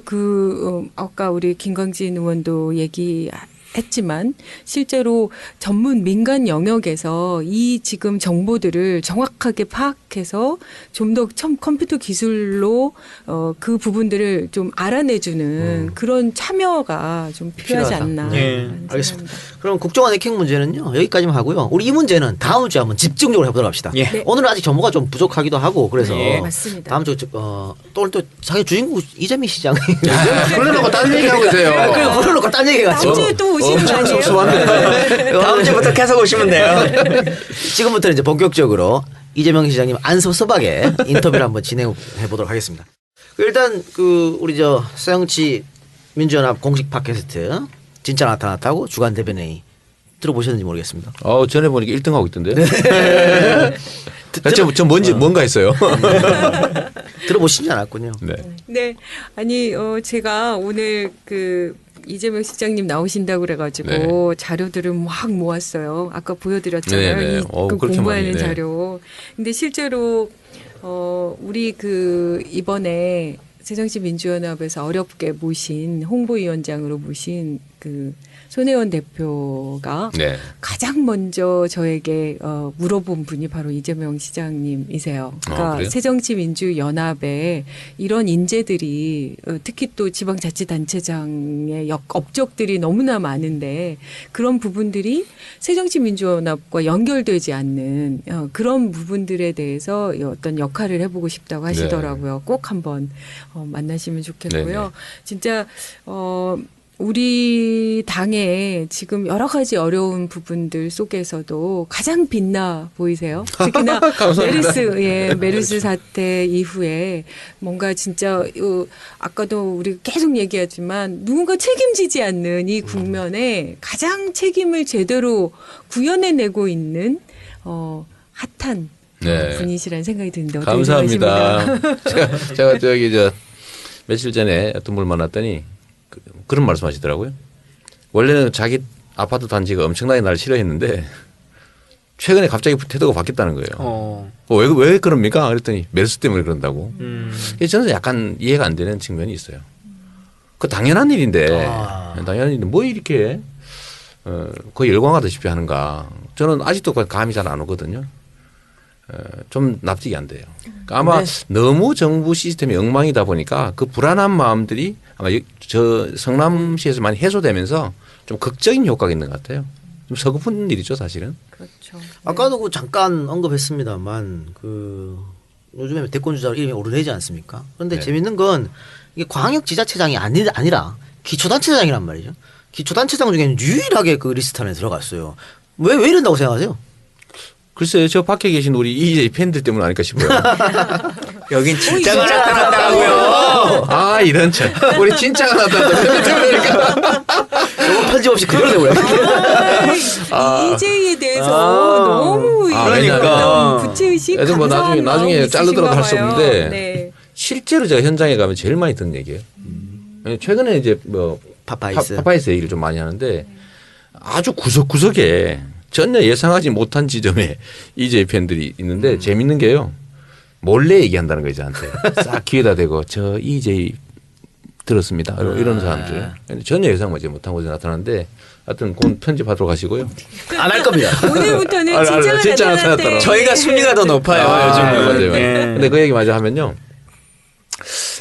S2: 아까 우리 김광진 의원도 했지만 실제로 전문 민간 영역에서 이 지금 정보들을 정확하게 파악해서 좀 더 컴퓨터 기술로 그 부분들을 좀 알아내주는 그런 참여가 좀 필요하지
S1: 필요하다.
S2: 않나.
S3: 네.
S1: 알겠습니다. 그럼 국정원 해킹 문제는요 여기까지만 하고요. 우리 이 문제는 다음 주에 한번 집중적으로 해보도록 합시다.
S3: 예.
S2: 네.
S1: 오늘은 아직 정보가 좀 부족하기도 하고 그래서
S2: 네, 맞습니다.
S1: 다음 주 오늘 또 자기 주인공 이재명 시장이
S4: 불러놓고 딴 얘기하고 있어요.
S1: 그래 불러놓고 딴 얘기해가지고
S2: 다음 주에 또 오시는 거 아니에요?
S3: 다음 주부터 계속 오시면 돼요.
S1: 지금부터 이제 본격적으로 이재명 시장님 안 섭섭하게 인터뷰를 한번 진행해 보도록 하겠습니다. 일단 우리 새정치 민주연합 공식 팟캐스트 진짜 나타났다고 주간 대변회의 들어보셨는지 모르겠습니다.
S4: 전에 보니까 1등 하고 있던데. 저 뭔가 했어요.
S1: 들어보시지 않았군요.
S4: 네.
S2: 네. 아니, 제가 오늘 이재명 실장님 나오신다고 그래가지고 자료들을 막 모았어요. 아까 보여드렸잖아요.
S4: 네네. 그렇게
S2: 공부하는
S4: 많이, 네.
S2: 자료. 근데 실제로, 우리 이번에 새정치민주연합에서 어렵게 모신 홍보위원장으로 모신 손혜원 대표가
S4: 네.
S2: 가장 먼저 저에게 물어본 분이 바로 이재명 시장님이세요. 그러니까
S4: 그래요?
S2: 새정치민주연합에 이런 인재들이 특히 또 지방자치단체장의 업적들이 너무나 많은데 그런 부분들이 새정치민주연합과 연결되지 않는 그런 부분들에 대해서 어떤 역할을 해보고 싶다고 하시더라고요. 꼭 한번 만나시면 좋겠고요.
S4: 네네.
S2: 진짜 우리 당에 지금 여러 가지 어려운 부분들 속에서도 가장 빛나 보이세요. 특히나 메르스 사태 이후에 뭔가 진짜 아까도 우리 계속 얘기하지만 누군가 책임지지 않는 이 국면에 가장 책임을 제대로 구현해내고 있는 핫한 분이시라는 생각이 드는데 어떻게
S4: 감사합니다.
S2: 생각하십니까?
S4: 제가 며칠 전에 어떤 분 만났더니 그런 말씀하시더라고요. 원래는 자기 아파트 단지가 엄청나게 날 싫어했는데 최근에 갑자기 태도가 바뀌었다는 거예요. 왜 그럽니까? 그랬더니 메르스 때문에 그런다고. 저는 약간 이해가 안 되는 측면이 있어요. 그 당연한 일인데 당연한 일인데 뭐 이렇게 거의 열광하다시피 하는가. 저는 아직도 감이 잘 안 오거든요. 좀 납득이 안 돼요. 그러니까 아마 너무 정부 시스템이 엉망이다 보니까 그 불안한 마음들이 아마 저 성남시에서 많이 해소되면서 좀 극적인 효과가 있는 것 같아요. 좀 서글픈 일이죠, 사실은.
S2: 그렇죠.
S1: 아까도 잠깐 언급했습니다만 요즘에 대권 주자 이름이 오르내지 않습니까? 그런데 재밌는 건 이게 광역지자체장이 아니라 기초단체장이란 말이죠. 기초단체장 중에는 유일하게 그 리스트 안에 들어갔어요. 왜 이런다고 생각하세요?
S4: 글쎄요, 저 밖에 계신 우리 EJ 팬들 때문 아닐까 싶어요.
S3: 여긴 진짜가 나타났다고요.
S4: 이런 참. 우리 진짜가 나타났다.
S1: 이거 편집 없이 그대로 내버려.
S2: EJ에 대해서 너무
S3: 그러니까
S2: 부채의식
S4: 애들
S2: 감사한
S4: 나중에 자르더라도 할 수
S2: 마음이
S4: 없는데
S2: 있으신가 봐요.
S4: 실제로 제가 현장에 가면 제일 많이 듣는 얘기예요. 최근에 이제 파파이스 얘기를 좀 많이 하는데 아주 구석구석에 전혀 예상하지 못한 지점에 EJ 팬들이 있는데 재밌는 게요. 몰래 얘기한다는 거예요 저한테. 싹 귀에다 대고 저 EJ 들었습니다. 이런 사람들 전혀 예상하지 못한 것이 나타나는데 하여튼 곧 편집하도록 하시고요.
S1: 안 할 겁니다.
S2: 오늘부터는 진짜 나타났대.
S3: 저희가 순위가 더 높아요 요즘은.
S4: 맞아요.
S3: 예.
S4: 근데 그 얘기 마저 하면요.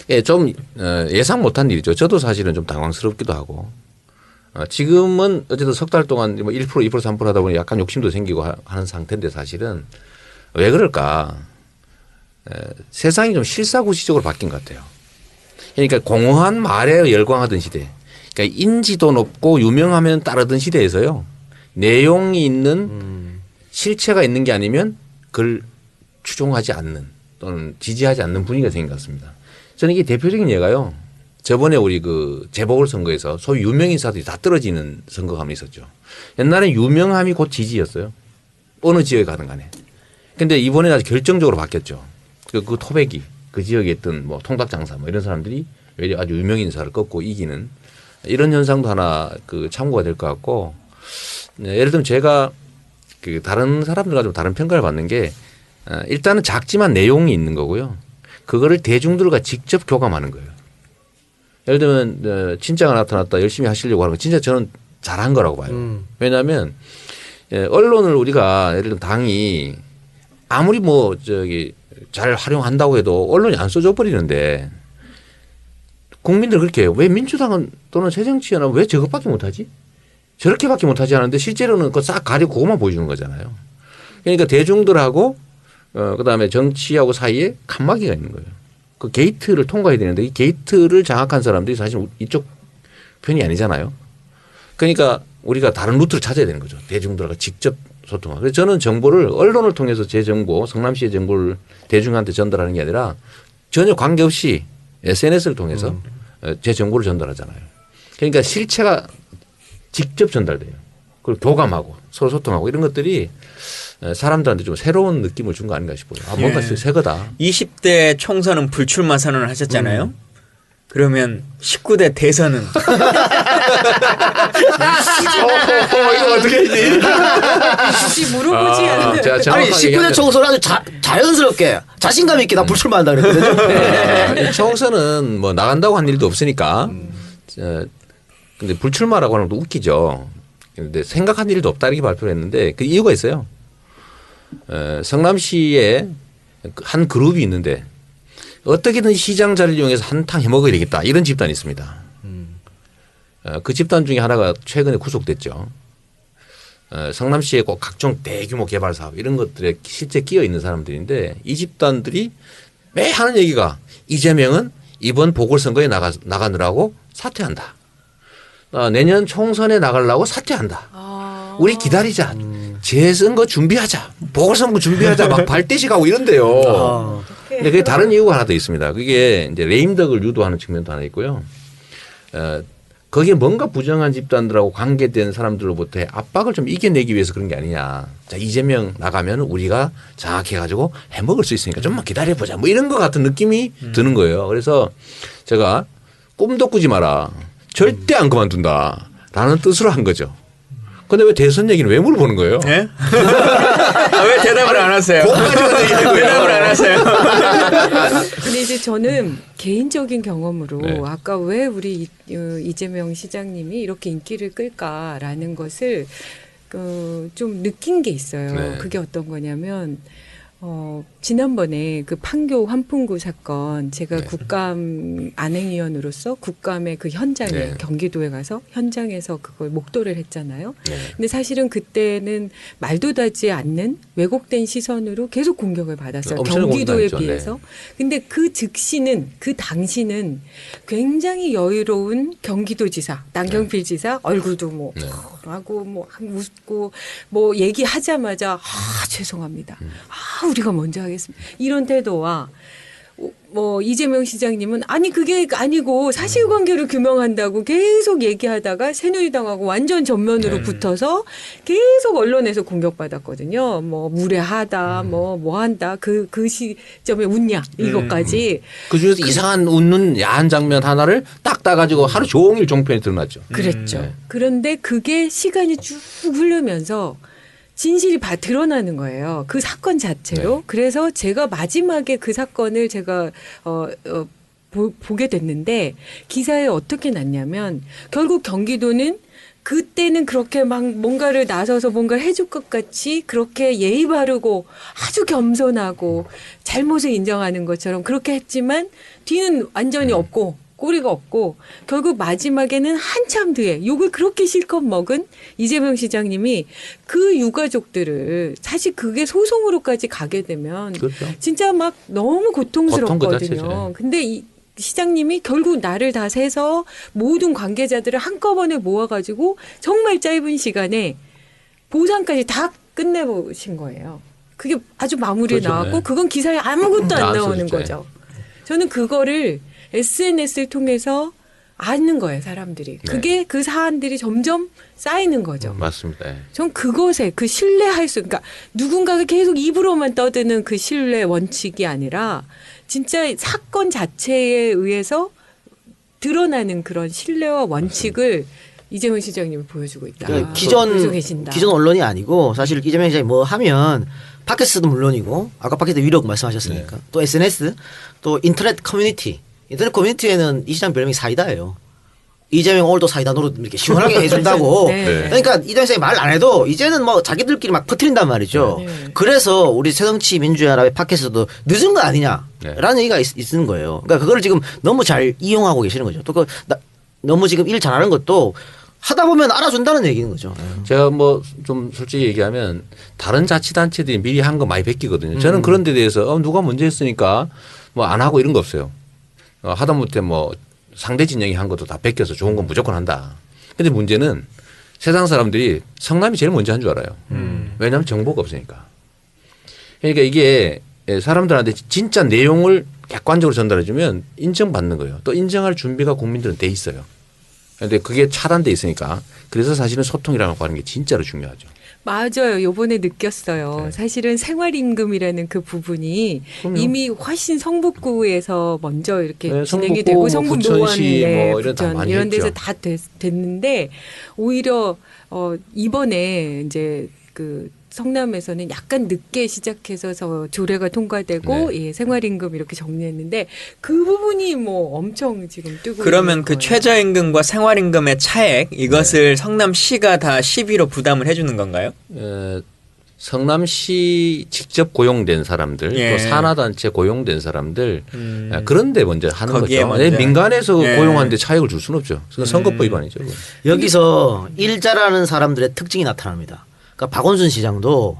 S4: 예, 좀 예상 못한 일이죠. 저도 사실은 좀 당황스럽기도 하고 지금은 어쨌든 석 달 동안 뭐 1%, 2%, 3% 하다 보니 약간 욕심도 생기고 하는 상태인데 사실은 왜 그럴까? 세상이 좀 실사구시적으로 바뀐 것 같아요. 그러니까 공허한 말에 열광하던 시대. 그러니까 인지도 높고 유명하면 따르던 시대에서요. 내용이 있는 실체가 있는 게 아니면 그걸 추종하지 않는 또는 지지하지 않는 분위기가 생긴 것 같습니다. 저는 이게 대표적인 예가요. 저번에 우리 그 재보궐선거에서 소위 유명인사들이 다 떨어지는 선거감이 있었죠. 옛날에 유명함이 곧 지지였어요. 어느 지역에 가든 간에. 근데 이번에 아주 결정적으로 바뀌었죠. 그 토백이 그 지역에 있던 뭐 통닭장사 뭐 이런 사람들이 외려 아주 유명인사를 꺾고 이기는 이런 현상도 하나 그 참고가 될 것 같고 예를 들면 제가 그 다른 사람들과 좀 다른 평가를 받는 게 일단은 작지만 내용이 있는 거고요. 그거를 대중들과 직접 교감하는 거예요. 예를 들면 진짜가 나타났다 열심히 하시려고 하는 거 진짜 저는 잘한 거라고 봐요. 왜냐하면 언론을 우리가 예를 들면 당이 아무리 뭐 저기 잘 활용한다고 해도 언론이 안 써줘 버리는데 국민들 그렇게 해요. 왜 민주당은 또는 새정치연합은 왜 저것밖에 못하지? 저렇게밖에 못하지 않은데 실제로는 그거 싹 가리고 그것만 보여주는 거잖아요. 그러니까 대중들하고 그다음에 정치하고 사이에 칸막이가 있는 거예요. 그 게이트를 통과해야 되는데 이 게이트를 장악한 사람들이 사실 이쪽 편이 아니잖아요. 그러니까 우리가 다른 루트를 찾아야 되는 거죠. 대중들과 직접 소통하고. 그래서 저는 정보를 언론을 통해서 제 정보, 성남시의 정보를 대중한테 전달하는 게 아니라 전혀 관계없이 SNS를 통해서 제 정보를 전달하잖아요. 그러니까 실체가 직접 전달돼요. 그리고 교감하고 서로 소통하고 이런 것들이 사람들한테 좀 새로운 느낌을 준 거 아닌가 싶어요. 아, 뭔가 새 거다.
S3: 20대 총선은 불출마 선언을 하셨잖아요. 그러면 19대 대선은
S4: 이거 어떻게 하지?
S2: 굳이 물어보지 않는데.
S1: 아니 19대 총선 아주 자연스럽게 자신감 있게 나 불출마한다 그랬거든요.
S4: 총선은 뭐 나간다고 한 일도 없으니까. 근데 불출마라고 하는 것도 웃기죠. 근데 생각한 일도 없다 이렇게 발표를 했는데 그 이유가 있어요. 성남시에 한 그룹이 있는데 어떻게든 시장 자리를 이용해서 한탕 해먹어야 되겠다 이런 집단이 있습니다. 그 집단 중에 하나가 최근에 구속됐죠. 성남시에 꼭 각종 대규모 개발 사업 이런 것들에 실제 끼어 있는 사람들인데 이 집단들이 매 하는 얘기가 이재명은 이번 보궐선거에 나가느라고 사퇴한다. 내년 총선에 나가려고 사퇴한다. 우리 기다리자. 재선거 준비하자. 보궐선거 준비하자. 막 발대식하고 이런데요. 근데 그게 다른 이유가 하나 더 있습니다. 그게 이제 레임덕을 유도하는 측면도 하나 있고요. 거기에 뭔가 부정한 집단들하고 관계된 사람들로부터의 압박을 좀 이겨내기 위해서 그런 게 아니냐. 자, 이재명 나가면 우리가 장악해가지고 해먹을 수 있으니까 좀만 기다려보자. 뭐 이런 것 같은 느낌이 드는 거예요. 그래서 제가 꿈도 꾸지 마라. 절대 안 그만둔다. 라는 뜻으로 한 거죠. 근데 왜 대선 얘기는 왜 물어보는 거예요?
S3: 네? 왜 대답을 안 하세요? 대답을 안 하세요?
S2: 근데 이제 저는 개인적인 경험으로 아까 왜 우리 이재명 시장님이 이렇게 인기를 끌까라는 것을 좀 느낀 게 있어요.
S4: 네.
S2: 그게 어떤 거냐면 지난번에 그 판교 환풍구 사건 제가 국감 안행위원으로서 국감의 그 현장에 경기도에 가서 현장에서 그걸 목도를 했잖아요. 근데 사실은 그때는 말도 닿지 않는 왜곡된 시선으로 계속 공격을 받았어요. 경기도에 비해서. 근데 그 즉시는 그 당시는 굉장히 여유로운 경기도지사 남경필 지사 얼굴도 뭐 하고 뭐 웃고 뭐 얘기하자마자 죄송합니다. 우리가 먼저 하겠습니다. 이런 태도와 뭐 이재명 시장님은 아니 그게 아니고 사실관계를 규명한다고 계속 얘기하다가 새누리당하고 완전 전면으로 붙어서 계속 언론에서 공격받았거든요. 뭐 무례하다, 뭐 한다. 그 시점에 웃냐 이것까지.
S4: 그 중에서 이상한 웃는 야한 장면 하나를 딱 따가지고 하루 종일 종편에 드러났죠.
S2: 그랬죠. 그런데 그게 시간이 쭉 흐르면서 진실이 드러나는 거예요. 그 사건 자체로.
S4: 네.
S2: 그래서 제가 마지막에 그 사건을 제가 보게 됐는데 기사에 어떻게 났냐면 결국 경기도는 그때는 그렇게 막 뭔가를 나서서 뭔가를 해줄 것 같이 그렇게 예의 바르고 아주 겸손하고 잘못을 인정하는 것처럼 그렇게 했지만 뒤는 완전히 없고 꼬리가 없고 결국 마지막에는 한참 뒤에 욕을 그렇게 실컷 먹은 이재명 시장님이 그 유가족들을 사실 그게 소송으로까지 가게 되면
S4: 그렇죠.
S2: 진짜 막 너무
S4: 고통 그
S2: 고통스럽거든요.
S4: 자체죠.
S2: 근데 이 시장님이 결국 나를 다 세서 모든 관계자들을 한꺼번에 모아가지고 정말 짧은 시간에 보상까지 다 끝내보신 거예요. 그게 아주 마무리에
S4: 그렇죠.
S2: 나왔고
S4: 네.
S2: 그건 기사에 아무것도 안
S4: 안
S2: 나오는
S4: 써졌죠.
S2: 거죠. 저는 그거를 SNS를 통해서 아는 거예요, 사람들이. 그게 그 사안들이 점점 쌓이는 거죠.
S4: 맞습니다. 예.
S2: 전 그것에 그 신뢰할 수, 그러니까 누군가가 계속 입으로만 떠드는 그 신뢰 원칙이 아니라 진짜 사건 자체에 의해서 드러나는 그런 신뢰와 원칙을 이재명 시장님이 보여주고 있다.
S1: 그러니까
S2: 보여주고 계신다.
S1: 기존 언론이 아니고 사실 이재명 시장이 뭐 하면 팟캐스트도 물론이고 아까 팟캐스트 위력 말씀하셨으니까 또 SNS 또 인터넷 커뮤니티 인터넷 커뮤니티에는 이 시장 별명이 사이다예요. 이재명 오늘도 사이다 노릇 이렇게 시원하게 해준다고.
S2: 네.
S1: 그러니까 이재명 시장이 말 안 해도 이제는 뭐 자기들끼리 막 퍼뜨린단 말이죠.
S2: 네.
S1: 그래서 우리 새정치 민주연합의 팟캐스트도 늦은 거 아니냐라는 얘기가 있는 거예요. 그러니까 그거를 지금 너무 잘 이용하고 계시는 거죠. 또 너무 지금 일 잘하는 것도 하다 보면 알아준다는 얘기인 거죠.
S4: 제가 뭐 좀 솔직히 얘기하면 다른 자치단체들이 미리 한 거 많이 베끼거든요. 저는 그런 데 대해서 누가 문제 했으니까 뭐 안 하고 이런 거 없어요. 하다못해 뭐 상대 진영이 한 것도 다 베껴서 좋은 건 무조건 한다. 근데 문제는 세상 사람들이 성남이 제일 먼저 한 줄 알아요. 왜냐하면 정보가 없으니까. 그러니까 이게 사람들한테 진짜 내용을 객관적으로 전달해 주면 인정받는 거예요. 또 인정할 준비가 국민들은 돼 있어요. 그런데 그게 차단돼 있으니까 그래서 사실은 소통이라고 하는 게 진짜로 중요하죠.
S2: 맞아요. 요번에 느꼈어요.
S4: 네.
S2: 사실은 생활임금이라는 그 부분이
S4: 그럼요.
S2: 이미 훨씬 성북구에서 먼저 이렇게
S4: 네,
S2: 진행이
S4: 성북구,
S2: 되고
S4: 뭐
S2: 성북
S4: 부천시
S2: 노원,
S4: 뭐 이런 다
S2: 부천
S4: 많이
S2: 이런 데서
S4: 했죠.
S2: 다 됐는데 오히려 이번에 이제 그 성남에서는 약간 늦게 시작해서 조례가 통과되고
S4: 네.
S2: 예, 생활임금 이렇게 정리했는데 그 부분이 뭐 엄청 지금 뜨고
S3: 그러면
S2: 있는
S3: 그
S2: 거예요.
S3: 최저임금과 생활임금의 차액 이것을 성남시가 다 시비로 부담을 해주는 건가요?
S4: 성남시 직접 고용된 사람들
S3: 예.
S4: 또 산하단체 고용된 사람들 그런데 먼저 하는
S3: 거기에
S4: 거죠.
S3: 먼저.
S4: 민간에서
S3: 예.
S4: 고용하는데 차익을 줄 수는 없죠. 그건 선거법 위반이죠. 그건.
S1: 여기서 일 잘하는 사람들의 특징이 나타납니다. 그러니까 박원순 시장도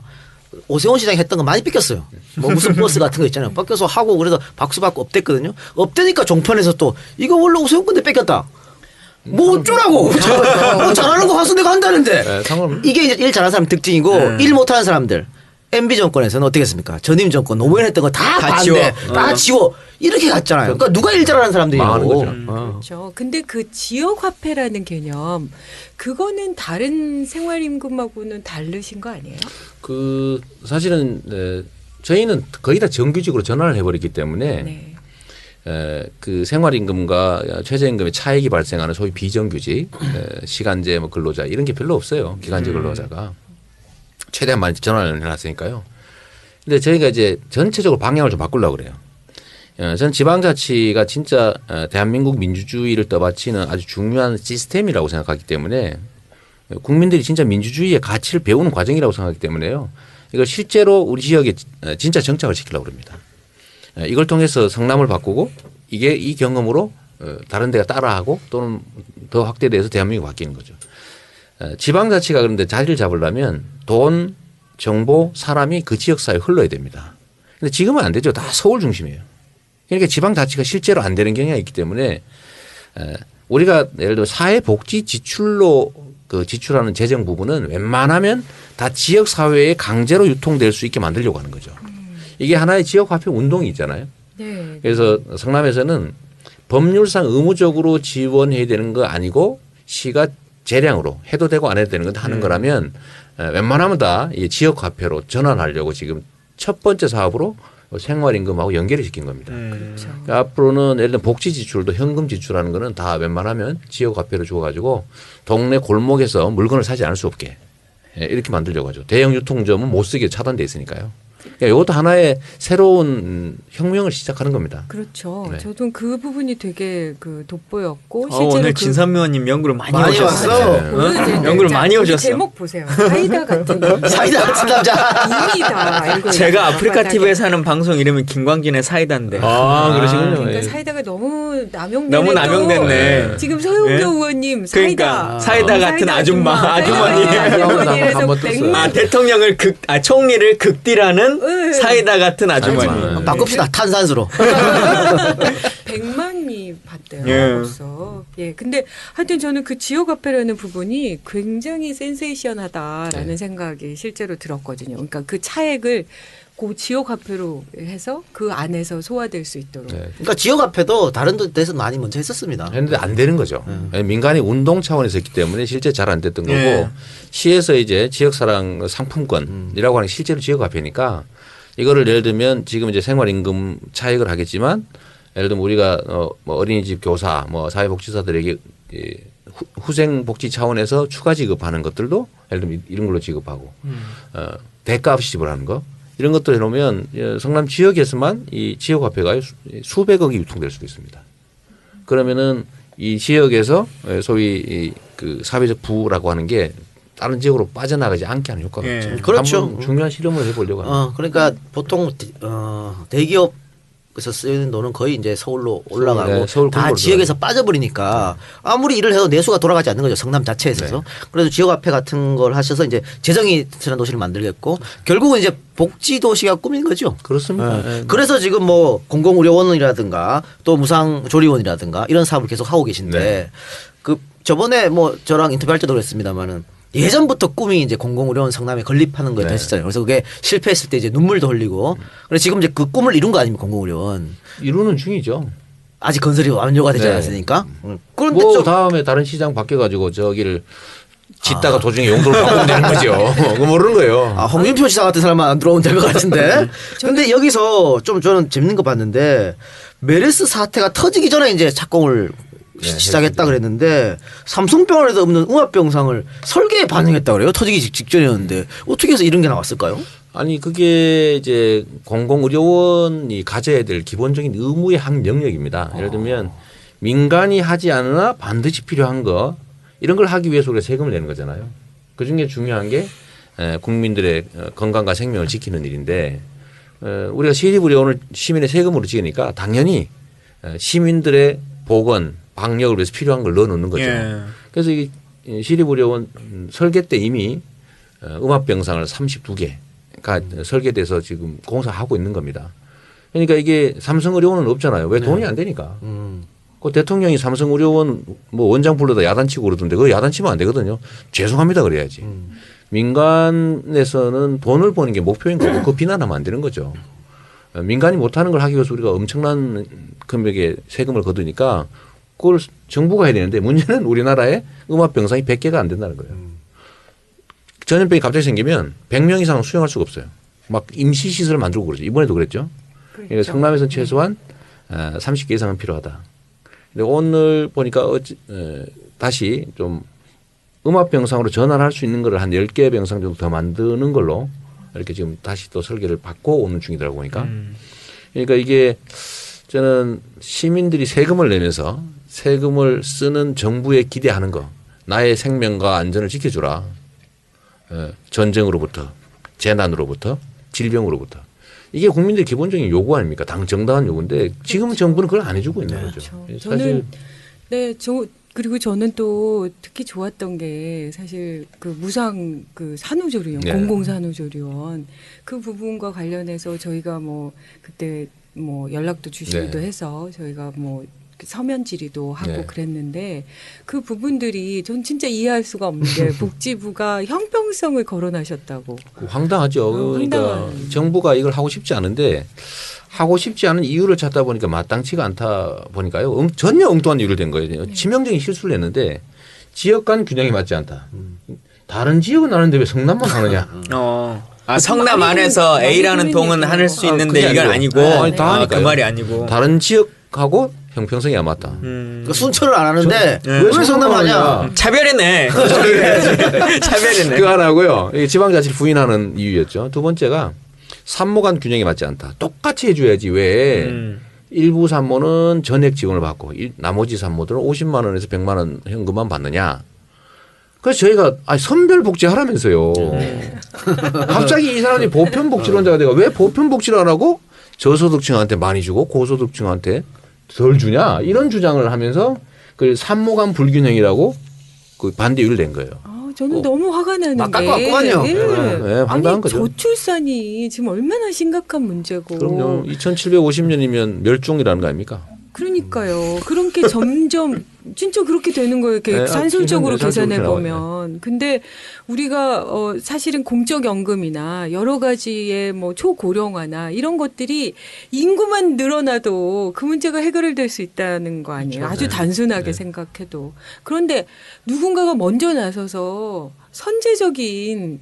S1: 오세훈 시장이 했던 거 많이 뺏겼어요. 뭐 무슨 버스 같은 거 있잖아요. 뺏겨서 하고 그래서 박수 받고 업됐거든요. 업되니까 종편에서 또 이거 원래 오세훈 건데 뺏겼다. 뭐 어쩌라고. 뭐 잘하는 거 가서 내가 한다는데.
S4: 네, 상관
S1: 이게 이제 일 잘하는 사람 특징이고 일 못하는 사람들. MB 정권에서는 어떻게 했습니까? 전임 정권 노무현 했던 거 다
S3: 다
S1: 반대,
S3: 지워.
S1: 다 지워 이렇게 갔잖아요. 그러니까 누가 일 잘하는
S4: 망하는
S1: 사람들이고.
S4: 거죠.
S2: 그렇죠. 근데 그 지역 화폐라는 개념 그거는 다른 생활임금하고는 다르신 거 아니에요?
S4: 그 사실은 저희는 거의 다 정규직으로 전환을 해버렸기 때문에
S2: 네.
S4: 그 생활임금과 최저임금의 차익이 발생하는 소위 비정규직 시간제 뭐 근로자 이런 게 별로 없어요. 기간제 근로자가 최대한 많이 전환을 해놨으니까요. 근데 저희가 이제 전체적으로 방향을 좀 바꾸려고 그래요. 저는 지방자치가 진짜 대한민국 민주주의를 떠받치는 아주 중요한 시스템이라고 생각하기 때문에 국민들이 진짜 민주주의의 가치를 배우는 과정이라고 생각하기 때문에요. 이걸 실제로 우리 지역에 진짜 정착을 시키려고 합니다. 이걸 통해서 성남을 바꾸고 이게 이 경험으로 다른 데가 따라하고 또는 더 확대돼서 대한민국이 바뀌는 거죠. 지방자치가 그런데 자리를 잡으려면 돈, 정보, 사람이 그 지역사회에 흘러야 됩니다. 근데 지금은 안 되죠. 다 서울 중심이에요. 그러니까 지방자치가 실제로 안 되는 경향이 있기 때문에 우리가 예를 들어 사회복지 지출로 그 지출하는 재정 부분은 웬만하면 다 지역사회에 강제로 유통될 수 있게 만들려고 하는 거죠. 이게 하나의 지역화폐 운동이 있잖아요.
S2: 네.
S4: 그래서 성남에서는 법률상 의무적으로 지원해야 되는 거 아니고 시가 재량으로 해도 되고 안 해도 되는 건 하는 거라면 웬만하면 다 이 지역화폐로 전환하려고 지금 첫 번째 사업으로 생활임금하고 연결을 시킨 겁니다.
S2: 그렇죠.
S4: 그러니까 앞으로는 예를 들어 복지 지출도 현금 지출하는 거는 다 웬만하면 지역화폐로 줘가지고 동네 골목에서 물건을 사지 않을 수 없게 이렇게 만들려고 하죠. 대형 유통점은 못 쓰게 차단돼 있으니까요. 그러니까 이것도 하나의 새로운 혁명을 시작하는 겁니다.
S2: 그렇죠.
S4: 네.
S2: 저도 그 부분이 되게 그 돋보였고 실제로
S3: 오늘
S2: 그
S3: 진선미 의원님 연구를 많이
S1: 많이
S3: 오셨어요.
S1: 왔어.
S3: 연구를
S2: 자,
S3: 많이
S2: 여기
S3: 오셨어.
S2: 제목 보세요. 사이다 같은 남자.
S1: 사이다 같은 남자.
S2: 이미다. 이거
S3: 제가
S2: 바닥에.
S3: 아프리카 TV에서 하는 방송 이름이 김광진의 사이다인데.
S4: 그러시군요.
S2: 그러니까
S4: 예.
S2: 사이다가 너무 남용됐네.
S3: 너무 남용됐네.
S2: 지금 서영교
S3: 예?
S2: 의원님 사이다.
S3: 그러니까 사이다 같은 아줌마, 아주머니.
S4: 한번 떴어요.
S3: 대통령을 총리를 극디라는
S2: 네.
S3: 사이다 같은 아주머니.
S4: 아주머니.
S1: 바꿉시다. 탄산수로.
S2: 100만이 봤대요.
S3: 예.
S2: 벌써. 예. 근데 하여튼 저는 그 지역화폐라는 부분이 굉장히 센세이션하다라는
S4: 네.
S2: 생각이 실제로 들었거든요. 그러니까 그 차액을 그 지역화폐로 해서 그 안에서 소화될 수 있도록.
S4: 네.
S1: 그러니까 지역화폐도 다른 데서 많이 먼저 했었습니다.
S4: 했는데 안 되는 거죠. 민간이 운동 차원에서 했기 때문에 실제 잘 안 됐던 거고
S3: 예.
S4: 시에서 이제 지역사랑 상품권이라고 하는 게 실제로 지역화폐니까 이거를 예를 들면 지금 이제 생활임금 차익을 하겠지만 예를 들면 우리가 뭐 어린이집 교사 뭐 사회복지사들에게 후생복지 차원에서 추가 지급하는 것들도 예를 들면 이런 걸로 지급하고 대가 없이 지불하는 거 이런 것들 해놓으면 성남 지역에서만 이 지역화폐가 수백억이 유통될 수도 있습니다. 그러면은 이 지역에서 소위 그 사회적 부라고 하는 게 다른 지역으로 빠져나가지 않게 하는 효과가
S3: 예.
S4: 있죠.
S1: 그렇죠.
S4: 한번 중요한 실험을 해보려고 합니다.
S1: 그러니까 보통 대기업에서 쓰이는 돈은 거의 이제 서울로 올라가고
S4: 네, 서울
S1: 다
S4: 근거로
S1: 지역에서 빠져버리니까 아무리 일을 해도 내수가 돌아가지 않는 거죠. 성남 자체에서.
S4: 네.
S1: 그래서 지역화폐 같은 걸 하셔서 이제 재정이 친한 도시를 만들겠고 결국은 이제 복지 도시가 꾸민 거죠.
S4: 그렇습니다.
S1: 네. 그래서 지금 뭐 공공의료원이라든가 또 무상조리원이라든가 이런 사업을 계속 하고 계신데
S4: 네.
S1: 그 저번에 뭐 저랑 인터뷰할 때도 그랬습니다만은 예전부터 꿈이 이제 공공의료원 성남에 건립하는 거에
S4: 네.
S1: 됐었잖아요. 그래서 그게 실패했을 때 이제 눈물도 흘리고 그래서 지금 이제 그 꿈을 이룬 거 아닙니까 공공의료원.
S4: 이루는 중이죠.
S1: 아직 건설이 완료가 되지
S4: 네.
S1: 않았으니까. 그런데
S4: 뭐
S1: 좀
S4: 다음에 다른 시장 바뀌어가지고 저기를 짓다가 도중에 용도를 바꾸면 되는 거죠. 그거 모르는 거예요.
S1: 홍준표 지사 같은 사람만 안 들어오면 될 것 같은데. 근데 여기서 좀 저는 재밌는 거 봤는데 메르스 사태가 터지기 전에 이제 착공을 시작했다 그랬는데 삼성병원에도 없는 음압병상을 설계에 반영했다 그래요. 터지기 직전이었는데 어떻게 해서 이런 게 나왔을까요?
S4: 아니 그게 이제 공공의료원이 가져야 될 기본적인 의무의 한 영역입니다. 예를 들면 민간이 하지 않으나 반드시 필요한 거 이런 걸 하기 위해서 우리가 세금을 내는 거잖아요. 그중에 중요한 게 국민들의 건강과 생명을 지키는 일인데 우리가 시립의료원을 시민의 세금으로 지으니까 당연히 시민들의 보건 방역을 위해서 필요한 걸 넣어놓는 거죠.
S3: 예.
S4: 그래서 이 시립의료원 설계 때 이미 음압병상을 32개가 설계돼서 지금 공사하고 있는 겁니다. 그러니까 이게 삼성의료원은 없잖아요. 왜 돈이 안 되니까. 그 대통령이 삼성의료원 뭐 원장 불러다 야단치고 그러던데 그거 야단치면 안 되거든요. 죄송합니다 그래야지. 민간에서는 돈을 버는 게 목표인 거고 그거 비난하면 안 되는 거죠. 민간이 못하는 걸 하기 위해서 우리가 엄청난 금액의 세금을 거두니까 그걸 정부가 해야 되는데 문제는 우리나라에 음압병상이 100개가 안 된다는 거예요. 전염병이 갑자기 생기면 100명 이상 수용할 수가 없어요. 막 임시시설을 만들고 그러죠. 이번에도 그랬죠. 그러니까 성남에서는 최소한 30개 이상은 필요하다. 근데 오늘 보니까 다시 좀 음압병상으로 전환할 수 있는 거를 한 10개 병상 정도 더 만드는 걸로 이렇게 지금 다시 또 설계를 받고 오는 중이더라고 보니까. 그러니까 이게 저는 시민들이 세금을 내면서 세금을 쓰는 정부에 기대하는 거. 나의 생명과 안전을 지켜주라. 전쟁으로부터 재난으로부터 질병으로부터. 이게 국민들의 기본적인 요구 아닙니까? 정당한 요구인데 지금 정부는 그걸 안 해주고 있는 거죠.
S2: 그렇죠.
S4: 사실
S2: 그리고 저는 또 특히 좋았던 게 사실 그 무상 그 산후조리원,
S4: 네.
S2: 공공산후조리원 그 부분과 관련해서 저희가 뭐 그때 뭐 연락도 주시기도
S4: 네.
S2: 해서 저희가 뭐 서면 질의도 하고
S4: 네.
S2: 그랬는데 그 부분들이 전 진짜 이해할 수가 없는 게 복지부가 형평성을 거론하셨다고.
S4: 황당하죠. 그러니까
S2: 황당한.
S4: 정부가 이걸 하고 싶지 않은데 하고 싶지 않은 이유를 찾다 보니까 마땅치가 않다 보니까요. 전혀 엉뚱한 이유를 댄 거예요. 치명적인 실수를 했는데 지역 간 균형이 맞지 않다. 다른 지역은 하는데 왜 성남만 하느냐.
S3: 성남
S2: 많이
S3: 안에서
S2: 많이
S3: A라는
S2: 들리는
S3: 동은
S2: 얘기예요.
S3: 할 수 있는데
S4: 그게
S3: 이건
S4: 아니고.
S3: 아니고
S4: 아니, 다 하니까요.
S3: 그 말이 아니고
S4: 다른 지역하고 형평성이 안 맞다.
S1: 그 순천을 안 하는데
S3: 네.
S1: 왜 성남하냐?
S3: 차별이네. 차별이네.
S4: 그거 하나고요. 이게 지방자치를 부인하는 이유였죠. 두 번째가 산모 간 균형이 맞지 않다. 똑같이 해줘야지 왜 일부 산모는 전액 지원을 받고 나머지 산모들은 50만 원에서 100만 원 현금만 받느냐. 그래서 저희가 선별 복지하라면서요. 갑자기 이 사람이 보편 복지론자가 돼가 왜 보편 복지를 안 하고 저소득층한테 많이 주고 고소득층한테 덜 주냐 이런 주장을 하면서 그 산모 간 불균형이라고 그 반대 이유를 낸 거예요.
S2: 저는 너무 화가 나는
S1: 막
S2: 게
S1: 깎아왔구만요.
S4: 네, 황당한
S2: 아니
S4: 거죠.
S2: 저출산이 지금 얼마나 심각한 문제고.
S4: 그럼요. 2750년이면 멸종이라는 거 아닙니까?
S2: 그러니까요. 그런 게 점점 진짜 그렇게 되는 거예요. 이렇게
S4: 네,
S2: 산술적으로
S4: 산술적으로
S2: 계산해
S4: 나와요.
S2: 보면. 근데 우리가 사실은 공적연금이나 여러 가지의 뭐 초고령화나 이런 것들이 인구만 늘어나도 그 문제가 해결될 수 있다는 거 아니에요.
S4: 그렇죠.
S2: 아주
S4: 네.
S2: 단순하게
S4: 네.
S2: 생각해도. 그런데 누군가가 먼저 나서서 선진적인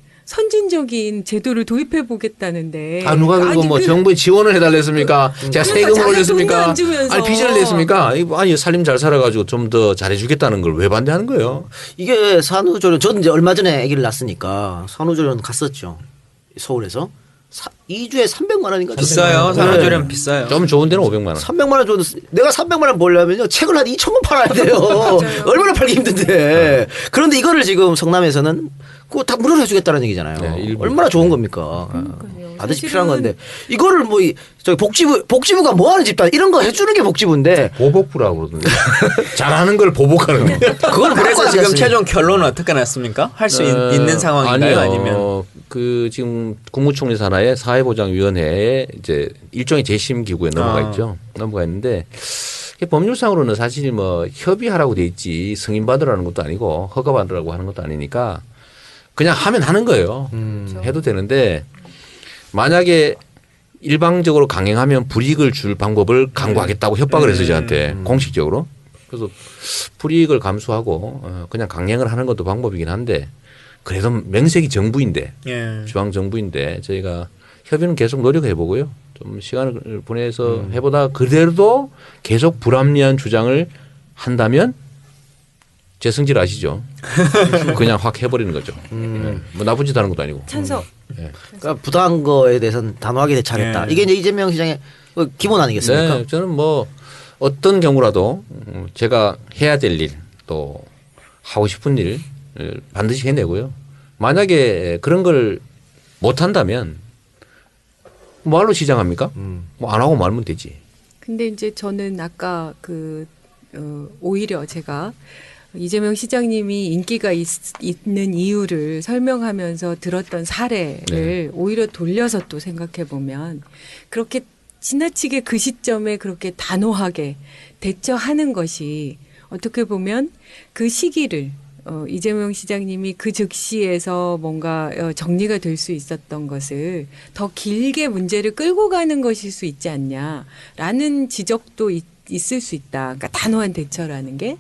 S2: 제도를 도입해 보겠다는데.
S4: 누가 그리고 뭐 정부에 지원을 해달랬습니까? 제가 세금을
S2: 자기
S4: 올렸습니까?
S2: 돈도 안 주면서.
S4: 아니 빚을 냈습니까? 아니 살림 잘 살아가지고 좀 더 잘해주겠다는 걸 왜 반대하는 거예요?
S1: 이게 산후조리원 저는 이제 얼마 전에 아기를 낳았으니까 산후조리원 갔었죠. 서울에서 2주에 300만 원인가
S3: 비싸요.
S1: 네.
S3: 산후조리원 비싸요.
S4: 좀 좋은 데는 500만 원.
S1: 300만 원 줘도 내가 300만 원 벌려면요 책을 한 2,000권 팔아야 돼요. 얼마나 팔기 힘든데. 그런데 이거를 지금 성남에서는 그거 다 무료로 해주겠다는 얘기잖아요.
S4: 네, 일부.
S1: 얼마나 좋은 겁니까?
S2: 그러니까요.
S1: 반드시
S2: 사실은
S1: 필요한 건데 이거를 뭐 저기 복지부가 뭐 하는 집단 이런 거 해주는 게 복지부인데
S4: 보복부라고 그러던데. 잘하는 걸 보복하는 거.
S1: 그걸
S3: 그래서 지금
S1: 바꿔야지.
S3: 최종 결론은 어떻게 났습니까? 할 수 있는 상황인가요?
S4: 아니요.
S3: 아니면
S4: 그 지금 국무총리 산하의 사회보장위원회에 이제 일종의 재심 기구에 넘어가 있죠. 넘어가 있는데 법률상으로는 사실 뭐 협의하라고 돼 있지 승인 받으라는 것도 아니고 허가 받으라고 하는 것도 아니니까 그냥 하면 하는 거예요. 해도 되는데 만약에 일방적으로 강행하면 불이익을 줄 방법을 강구하겠다고 협박을 했어요 저한테 공식적으로. 그래서 불이익을 감수하고 그냥 강행을 하는 것도 방법이긴 한데 그래도 명색이 정부인데 중앙 정부인데 저희가 협의는 계속 노력해 보고요. 좀 시간을 보내서 해보다 그대로도 계속 불합리한 주장을 한다면 제 성질 아시죠? 그냥 확 해버리는 거죠. 뭐 나쁜 짓 하는 것도 아니고.
S2: 찬성.
S1: 그러니까 부당한 거에 대해서는 단호하게 대처하겠다. 이게 이제 이재명 시장의 기본 아니겠습니까?
S4: 네, 저는 뭐 어떤 경우라도 제가 해야 될 일 또 하고 싶은 일 반드시 해내고요. 만약에 그런 걸 못한다면 뭐로 시장합니까? 뭐 안 하고 말면 되지.
S2: 근데 이제 저는 아까 오히려 제가 이재명 시장님이 인기가 있는 이유를 설명하면서 들었던 사례를 오히려 돌려서 또 생각해 보면 그렇게 지나치게 그 시점에 그렇게 단호하게 대처하는 것이 어떻게 보면 그 시기를 이재명 시장님이 그 즉시에서 뭔가 정리가 될 수 있었던 것을 더 길게 문제를 끌고 가는 것일 수 있지 않냐라는 지적도 있을 수 있다. 그러니까 단호한 대처라는 게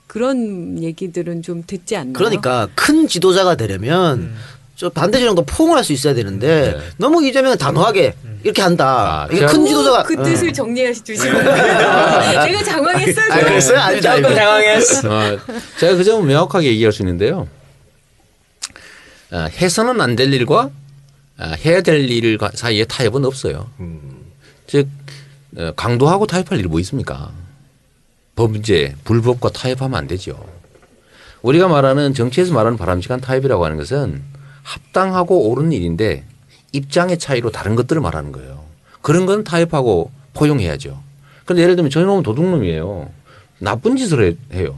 S2: 그런 얘기들은 좀 듣지 않나요?
S1: 그러니까 큰 지도자가 되려면 저 반대 진영도 포용할 수 있어야 되는데 너무 이재명은 단호하게 이렇게 한다. 이게 큰 지도자가
S2: 그 뜻을 정리해 주시면 제가 장황했어요.
S1: 그랬어요? 아닙니다.
S3: 조금 당황했어.
S4: 제가 그 점은 명확하게 얘기할 수 있는데요. 해서는 안 될 일과 해야 될 일 사이에 타협은 없어요. 즉 강도하고 타협할 일이 뭐 있습니까? 범죄, 불법과 타협하면 안 되죠. 우리가 말하는 정치에서 말하는 바람직한 타협이라고 하는 것은 합당하고 옳은 일인데 입장의 차이로 다른 것들을 말하는 거예요. 그런 건 타협하고 포용해야죠. 그런데 예를 들면 저놈은 도둑놈이에요. 나쁜 짓을 해요.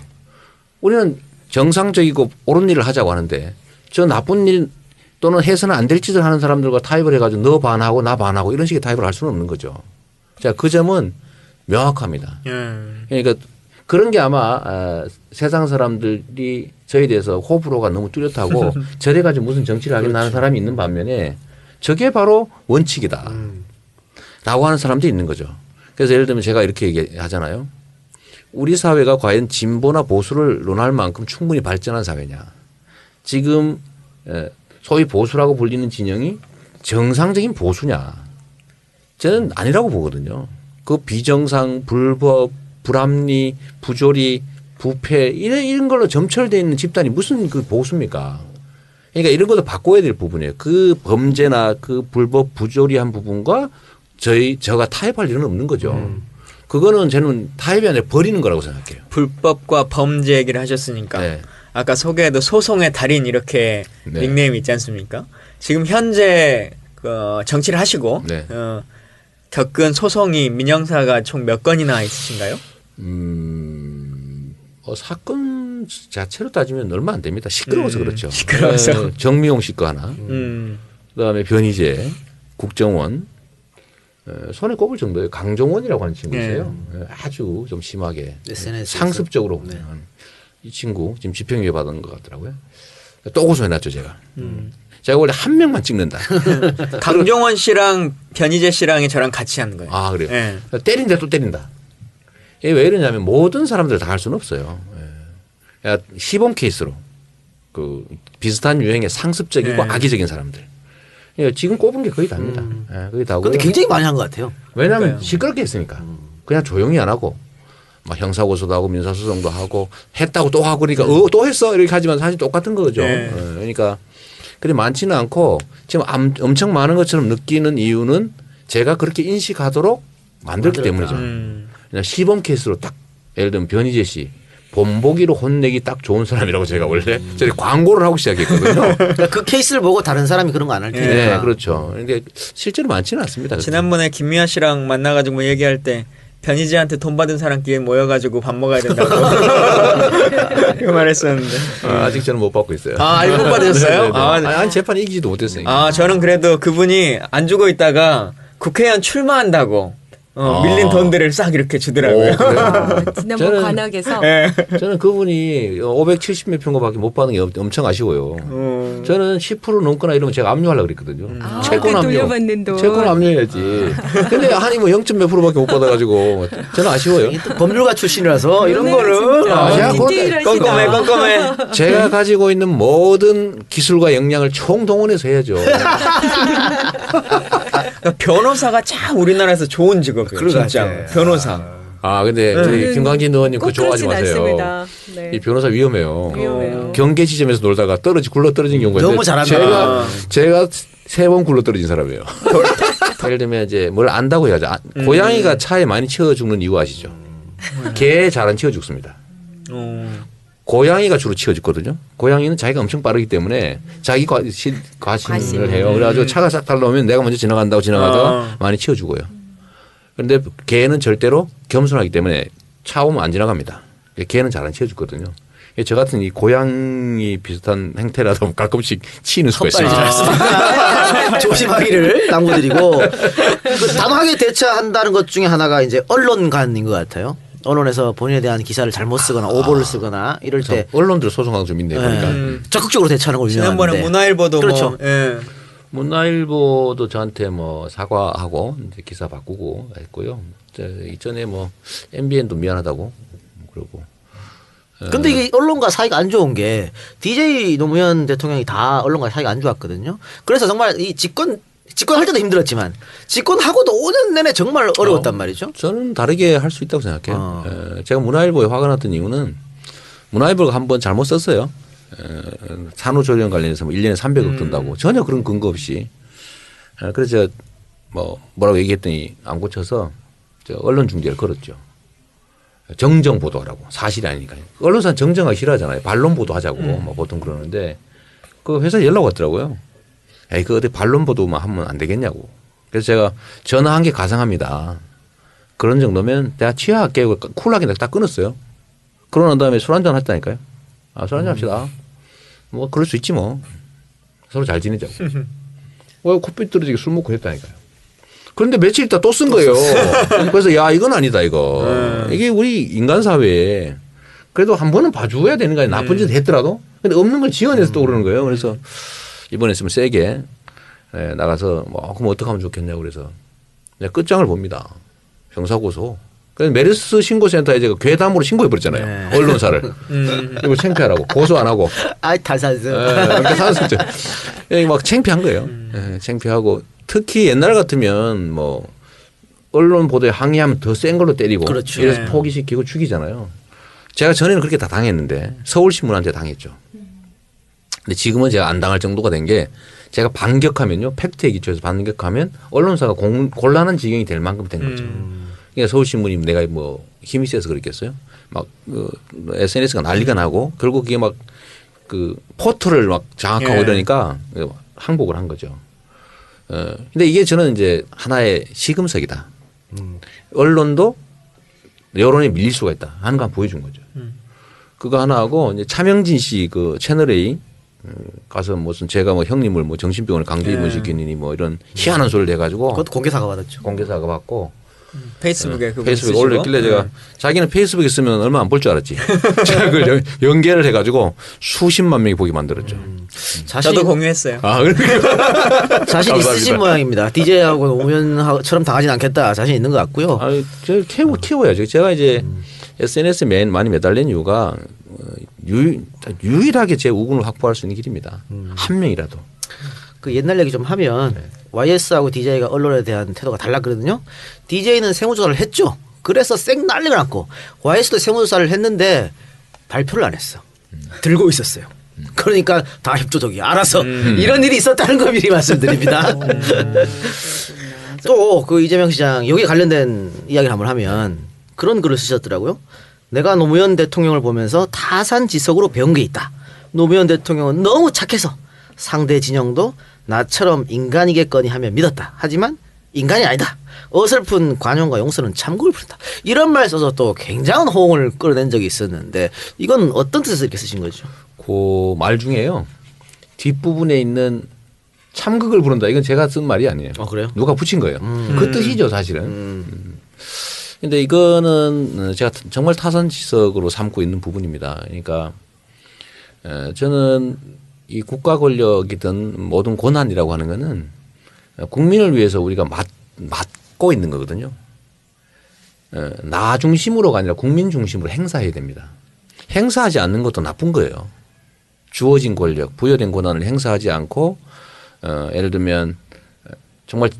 S4: 우리는 정상적이고 옳은 일을 하자고 하는데 저 나쁜 일 또는 해서는 안 될 짓을 하는 사람들과 타협을 해가지고 너 반하고 나 반하고 이런 식의 타협을 할 수는 없는 거죠. 자, 그 점은 명확합니다. 그러니까 그런 게 아마 세상 사람들이 저에 대해서 호불호가 너무 뚜렷하고 저래 가지고 무슨 정치를 하겠나 하는 사람이 있는 반면에 저게 바로 원칙이다 라고 하는 사람도 있는 거죠. 그래서 예를 들면 제가 이렇게 얘기하잖아요. 우리 사회가 과연 진보나 보수를 논할 만큼 충분히 발전한 사회냐. 지금 소위 보수라고 불리는 진영이 정상적인 보수냐. 저는 아니라고 보거든요. 그 비정상, 불법, 불합리, 부조리, 부패 이런 걸로 점철되어 있는 집단이 무슨 그 보수입니까? 그러니까 이런 것도 바꿔야 될 부분이에요. 그 범죄나 그 불법 부조리한 부분과 저가 타협할 일은 없는 거죠. 그거는 저는 타협이 아니라 버리는 거라고 생각해요.
S3: 불법과 범죄 얘기를 하셨으니까
S4: 네.
S3: 아까 소개에도 소송의 달인 이렇게
S4: 네.
S3: 닉네임이 있지 않습니까? 지금 현재 정치를 하시고
S4: 네.
S3: 겪은 소송이 민형사가 총 몇 건이나 있으신가요?
S4: 사건 자체로 따지면 얼마 안 됩니다. 시끄러워서 그렇죠.
S3: 시끄러워서.
S4: 정미용 씨 거 하나. 그다음에 변희재, 국정원, 손에 꼽을 정도예요. 강종원이라고 하는 친구 있어요. 아주 좀 심하게
S1: SNS 에서.
S4: 상습적으로 이 친구 지금 집행유예 받은 것 같더라고요. 또 고소해놨죠 제가. 제가 원래 한 명만 찍는다.
S3: 강종원 씨랑 변희재 씨랑이 저랑 같이 하는 거예요.
S4: 아 그래요.
S3: 네.
S4: 때린다 또 때린다. 이게 왜 이러냐면 모든 사람들 다 할 수는 없어요. 시범 케이스로 그 비슷한 유행의 상습적이고
S3: 네.
S4: 악의적인 사람들. 지금 꼽은 게 거의 다입니다. 거의 다고요.
S1: 근데 굉장히 많이 한 것 같아요.
S4: 왜냐하면
S3: 그러니까요.
S4: 시끄럽게 했으니까. 그냥 조용히 안 하고 막 형사고소도 하고 민사소송도 하고 했다고 또 하고 그러니까 또 했어 이렇게 하지만 사실 똑같은 거죠.
S3: 네.
S4: 그러니까 그리 많지는 않고 지금 엄청 많은 것처럼 느끼는 이유는 제가 그렇게 인식하도록 만들기 때문이죠. 그냥 시범 케이스로 딱 예를 들면 변희재 씨 본보기로 혼내기 딱 좋은 사람이라고 제가 원래 저희 광고를 하고 시작했거든요.
S1: 그러니까 그 케이스를 보고 다른 사람이 그런 거 안 할 테니까.
S4: 네, 그렇죠. 근데 실제로 많지는 않습니다.
S3: 지난번에 김미아 씨랑 만나가지고 뭐 얘기할 때 변희재한테 돈 받은 사람끼리 모여가지고 밥 먹어야 된다고 그 말했었는데.
S4: 아직 저는 못 받고 있어요.
S3: 아, 아직 못 받으셨어요?
S4: 네네네.
S3: 아,
S4: 아니 재판에 이기지도 못했으니까.
S3: 아, 저는 그래도 그분이 안 주고 있다가 국회의원 출마한다고 밀린 돈들을 싹 이렇게 주더라고요.
S2: 지난번
S4: 저는-
S2: 관악에서
S4: 저는 그분이 570몇 평거밖에 못 받는 게 엄청 아쉬워요. 저는 10% 넘거나 이러면 제가 압류하려고 그랬거든요. 채권 압류.
S2: 돌려받는 돈.
S4: 채권 압류해야지. 근데 한이 뭐 0.몇 프로밖에 못 받아가지고 저는 아쉬워요.
S1: 이게 또 법률가 출신이라서 이런
S2: 그러네요,
S1: 거는
S2: 진짜.
S4: 제가
S2: 디테일하시다.
S3: 꼼꼼해, 꼼꼼해.
S4: 제가 가지고 있는 모든 기술과 역량을 총동원해서 해야죠.
S3: 변호사가 참 우리나라에서 좋은 직업이에요.
S1: 그런 것
S3: 진짜.
S1: 같아요.
S3: 변호사.
S4: 아 근데 저희 김광진 의원님 그거
S2: 꼭
S4: 좋아하지
S2: 그렇진
S4: 마세요.
S2: 않습니다. 네.
S4: 이 변호사 위험해요.
S2: 위험해요.
S4: 경계 지점에서 놀다가 굴러 떨어진 경우가
S1: 너무
S4: 있는데
S1: 잘한다.
S4: 제가 3번 굴러 떨어진 사람이에요. 예를 들면 이제 뭘 안다고 해야죠. 고양이가 차에 많이 치여 죽는 이유 아시죠? 개 잘 안 치여 죽습니다. 고양이가 주로 치여 죽거든요. 고양이는 자기가 엄청 빠르기 때문에 자기 과신을 해요. 그래가지고 차가 싹 달라오면 내가 먼저 지나간다고 지나가다가 많이 치여 죽어요. 그런데 개는 절대로 겸손하기 때문에 차 오면 안 지나갑니다. 개는 잘 안 치여 죽거든요. 저 같은 이 고양이 비슷한 행태라도 가끔씩 치는 수가 있습니다.
S1: 조심하기를 당부드리고 그 단호하게 대처한다는 것 중에 하나가 이제 언론관인 것 같아요. 언론에서 본인에 대한 기사를 잘못 쓰거나 오보를 쓰거나 이럴 때
S4: 언론들 소송하고 좀 있네요. 보니까.
S1: 적극적으로 대처하는 걸
S3: 지난번에
S1: 유명한데.
S3: 문화일보도
S1: 그렇죠.
S3: 뭐, 예.
S4: 문화일보도 저한테 뭐 사과하고 이제 기사 바꾸고 했고요. 이전에 뭐 MBN도 미안하다고 그러고.
S1: 근데 이게 언론과 사이가 안 좋은 게 DJ 노무현 대통령이 다 언론과 사이가 안 좋았거든요. 그래서 정말 이 집권할 때도 힘들었지만 집권하고도 5년 내내 정말 어려웠단 말이죠.
S4: 저는 다르게 할 수 있다고 생각해요. 제가 문화일보에 화가 났던 이유는 문화일보가 한번 잘못 썼어요. 산후조리원 관련해서 뭐 1년에 300억 든다고 전혀 그런 근거 없이. 그래서 뭐라고 얘기했더니 안 고쳐서 언론 중재를 걸었죠. 정정 보도하라고 사실이 아니니까요. 언론사는 정정하기 싫어하잖아요. 반론 보도하자고 뭐 보통 그러는데 그 회사에 연락 왔더라고요. 에이 그 어디 반론 보도만 하면 안 되겠냐고. 그래서 제가 전화한 게 가상합니다. 그런 정도면 내가 취하할게 쿨하게 딱 끊었어요. 그러고 난 다음에 술 한잔 했다니까요. 아, 술 한잔 합시다. 뭐 그럴 수 있지 뭐. 서로 잘 지내자고. 코피 떨어지게 술 먹고 했다니까요. 그런데 며칠 있다 또 쓴 거예요. 그래서 야 이건 아니다 이거. 이게 우리 인간 사회에 그래도 한 번은 봐줘야 되는 거 아니에요. 나쁜 짓 했더라도. 근데 없는 걸 지어내서 또 그러는 거예요. 그래서 이번에 있으면 세게 나가서 그럼 어떻게 하면 좋겠냐고 그래서 끝장을 봅니다. 형사고소. 그래서 메르스 신고센터에 제가 괴담으로 신고해버렸잖아요. 언론사를. 이거 창피하라고. 고소 안 하고.
S1: 아이 탈산스.
S4: 탈산스. 막 창피한 거예요. 창피하고 특히 옛날 같으면 언론 보도에 항의하면 더 센 걸로 때리고
S1: 그렇죠.
S4: 이래서
S3: 네.
S4: 포기시키고 죽이잖아요. 제가 전에는 그렇게 다 당했는데 서울신문한테 당했죠. 근데 지금은 제가 안 당할 정도가 된 게 제가 반격하면요. 팩트에 기초해서 반격하면 언론사가 곤란한 지경이 될 만큼 된 거죠. 그러니까 서울신문이 내가 뭐 힘이 세서 그랬겠어요. 막 SNS가 난리가 나고 결국 그게 막 그 포털을 막 장악하고
S3: 예.
S4: 이러니까 항복을 한 거죠. 근데 이게 저는 이제 하나의 시금석이다. 언론도 여론에 밀릴 수가 있다 하는 거 보여준 거죠. 그거 하나 하고 이제 차명진 씨 그 채널A 가서 무슨 제가 뭐 형님을 뭐 정신병원에 강제 입원시키느니 뭐 이런 희한한 소리를 해가지고
S1: 그것도 공개 사과 받았죠.
S4: 공개 사과 받고
S3: 페이스북에 그거
S4: 페이스북에
S3: 쓰시고.
S4: 올렸길래 제가 자기는 페이스북에 쓰면 얼마 안 볼 줄 알았지. 제가 그걸 연계를 해가지고 수십만 명이 보게 만들었죠.
S1: 자신
S3: 저도 공유했어요.
S4: 아, 그러니까.
S1: 자신 있으신
S4: 감사합니다.
S1: 모양입니다. DJ하고 노무현처럼 당하진 않겠다. 자신 있는 것 같고요.
S4: 아, 저 키워야죠. 제가 이제 SNS에 많이 매달린 이유가 유일하게 제 우군을 확보할 수 있는 길입니다. 한 명이라도.
S1: 그 옛날 얘기 좀 하면 YS하고 DJ가 언론에 대한 태도가 달랐거든요. DJ는 세무조사를 했죠. 그래서 쌩 난리가 났고 YS도 세무조사를 했는데 발표를 안 했어. 들고 있었어요. 그러니까 다 협조적이야. 알아서 이런 일이 있었다는 거 미리 말씀드립니다. 또 그 이재명 시장 여기에 관련된 이야기를 한번 하면 그런 글을 쓰셨더라고요. 내가 노무현 대통령을 보면서 타산지석으로 배운 게 있다. 노무현 대통령은 너무 착해서 상대 진영도 나처럼 인간이겠거니 하며 믿었다. 하지만 인간이 아니다. 어설픈 관용과 용서는 참고를 부른다. 이런 말 써서 또 굉장한 호응을 끌어낸 적이 있었는데 이건 어떤 뜻에서 이렇게 쓰신 거죠?
S4: 그 말 중에요. 뒷부분에 있는 참극을 부른다. 이건 제가 쓴 말이 아니에요.
S1: 그래요?
S4: 누가 붙인 거예요. 그 뜻이죠 사실은. 근데 이거는 제가 정말 타산지석으로 삼고 있는 부분입니다. 그러니까 저는 이 국가 권력이든 모든 권한이라고 하는 거는 국민을 위해서 우리가 맡고 있는 거거든요. 나 중심으로가 아니라 국민 중심으로 행사해야 됩니다. 행사하지 않는 것도 나쁜 거예요. 주어진 권력, 부여된 권한을 행사하지 않고 예를 들면 정말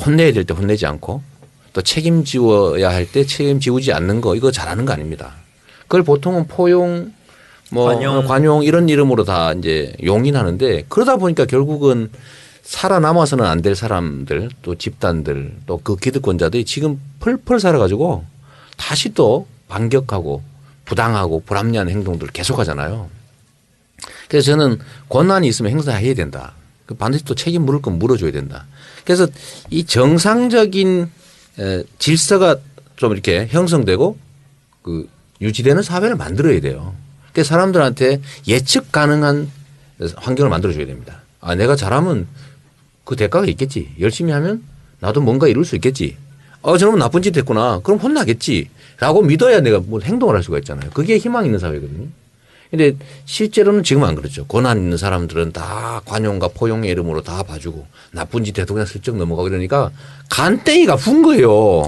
S4: 혼내야 될 때 혼내지 않고 또 책임지워야 할 때 책임지우지 않는 거 이거 잘하는 거 아닙니다. 그걸 보통은 포용 뭐 관용 이런 이름으로 다 이제 용인하는데 그러다 보니까 결국은 살아남아서는 안 될 사람들 또 집단들 또 그 기득권자들이 지금 펄펄 살아가지고 다시 또 반격하고 부당하고 불합리한 행동들을 계속하잖아요. 그래서 저는 권한이 있으면 행사해야 된다. 반드시 또 책임 물을 건 물어줘야 된다. 그래서 이 정상적인 질서가 좀 이렇게 형성되고 그 유지되는 사회를 만들어야 돼요. 그래서 사람들한테 예측 가능한 환경을 만들어줘야 됩니다. 아, 내가 잘하면 그 대가가 있겠지. 열심히 하면 나도 뭔가 이룰 수 있겠지. 저놈은 나쁜 짓 했구나. 그럼 혼나겠지. 라고 믿어야 내가 뭐 행동을 할 수가 있잖아요. 그게 희망 있는 사회거든요. 근데 실제로는 지금 안 그렇죠. 권한 있는 사람들은 다 관용과 포용의 이름으로 다 봐주고 나쁜 짓 해도 그냥 슬쩍 넘어가고 이러니까 간땡이가 푼 거예요.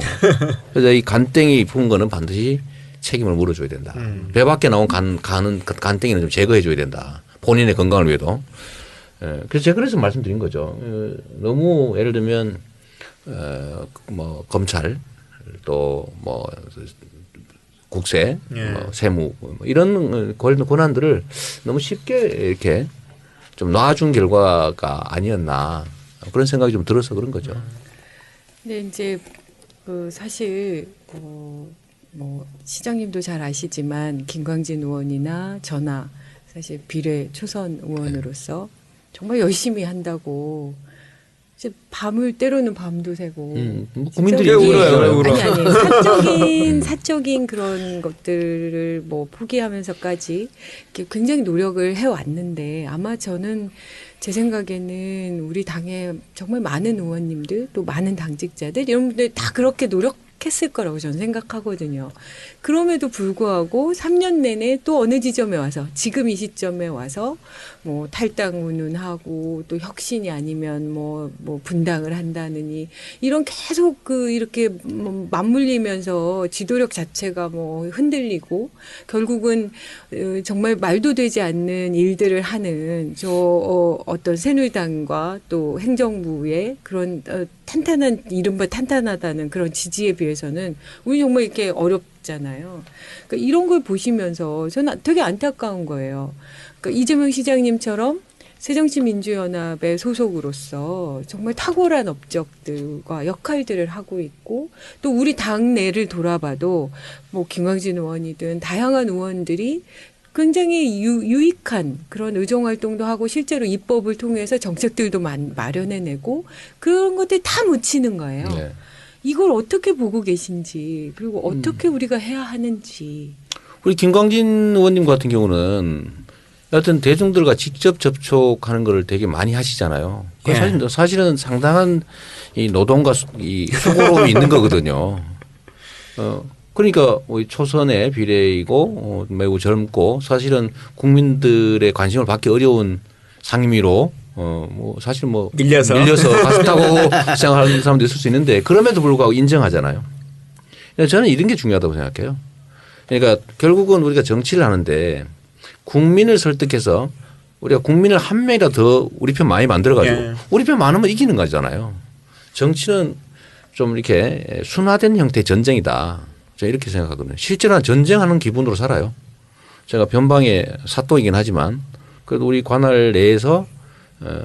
S4: 그래서 이 간땡이 푼 거는 반드시 책임을 물어줘야 된다. 배 밖에 나온 간땡이는 좀 제거해 줘야 된다. 본인의 건강을 위해도. 그래서 제가 그래서 말씀드린 거죠. 너무 예를 들면 뭐 검찰 또 뭐 국세, 뭐 세무 뭐 이런 권한들을 너무 쉽게 이렇게 좀 놔준 결과가 아니었나 그런 생각이 좀 들어서 그런 거죠.
S2: 근데 이제 그 사실 뭐 시장님도 잘 아시지만 김광진 의원이나 저나 사실 비례 초선 의원으로서 정말 열심히 한다고 이제 밤을 때로는 밤도 새고
S4: 뭐 국민들이
S3: 울어요.
S2: 아니 사적인 그런 것들을 뭐 포기하면서까지 이렇게 굉장히 노력을 해왔는데 아마 저는 제 생각에는 우리 당에 정말 많은 의원님들 또 많은 당직자들 이런 분들 다 그렇게 했을 거라고 저는 생각하거든요. 그럼에도 불구하고 3년 내내 또 어느 지점에 와서 지금 이 시점에 와서 뭐 탈당 운운하고 또 혁신이 아니면 뭐 분당을 한다느니 이런 계속 그 이렇게 뭐 맞물리면서 지도력 자체가 뭐 흔들리고 결국은 정말 말도 되지 않는 일들을 하는 어떤 새누리당과 또 행정부의 그런 탄탄한 이른바 탄탄하다는 그런 지지에 비해서는 우리 정말 이렇게 어렵잖아요. 그러니까 이런 걸 보시면서 저는 되게 안타까운 거예요. 그러니까 이재명 시장님처럼 새정치민주연합의 소속으로서 정말 탁월한 업적들과 역할들을 하고 있고 또 우리 당내를 돌아봐도 뭐 김광진 의원이든 다양한 의원들이 굉장히 유익한 그런 의정활동도 하고 실제로 입법을 통해서 정책들도 마련해내고 그런 것들이 다 묻히는 거예요.
S4: 네.
S2: 이걸 어떻게 보고 계신지 그리고 어떻게 우리가 해야 하는지.
S4: 우리 김광진 의원님 같은 경우는 여하튼 대중들과 직접 접촉하는 걸 되게 많이 하시잖아요.
S3: 예.
S4: 사실은 상당한 이 노동과 이 수고로움이 있는 거거든요. 그러니까 우리 초선의 비례이고 매우 젊고 사실은 국민들의 관심을 받기 어려운 상임위로 뭐 사실 뭐 밀려서 가슴 타고 시작하는 사람도 있을 수 있는데 그럼에도 불구하고 인정하잖아요. 저는 이런 게 중요하다고 생각해요. 그러니까 결국은 우리가 정치를 하는데 국민을 설득해서 우리가 국민을 한 명이라도 더 우리 편 많이 만들어가지고
S3: 예.
S4: 우리 편 많으면 이기는 거잖아요. 정치는 좀 이렇게 순화된 형태의 전쟁이다. 제가 이렇게 생각하거든요. 실제로는 전쟁하는 기분으로 살아요. 제가 변방의 사또이긴 하지만 그래도 우리 관할 내에서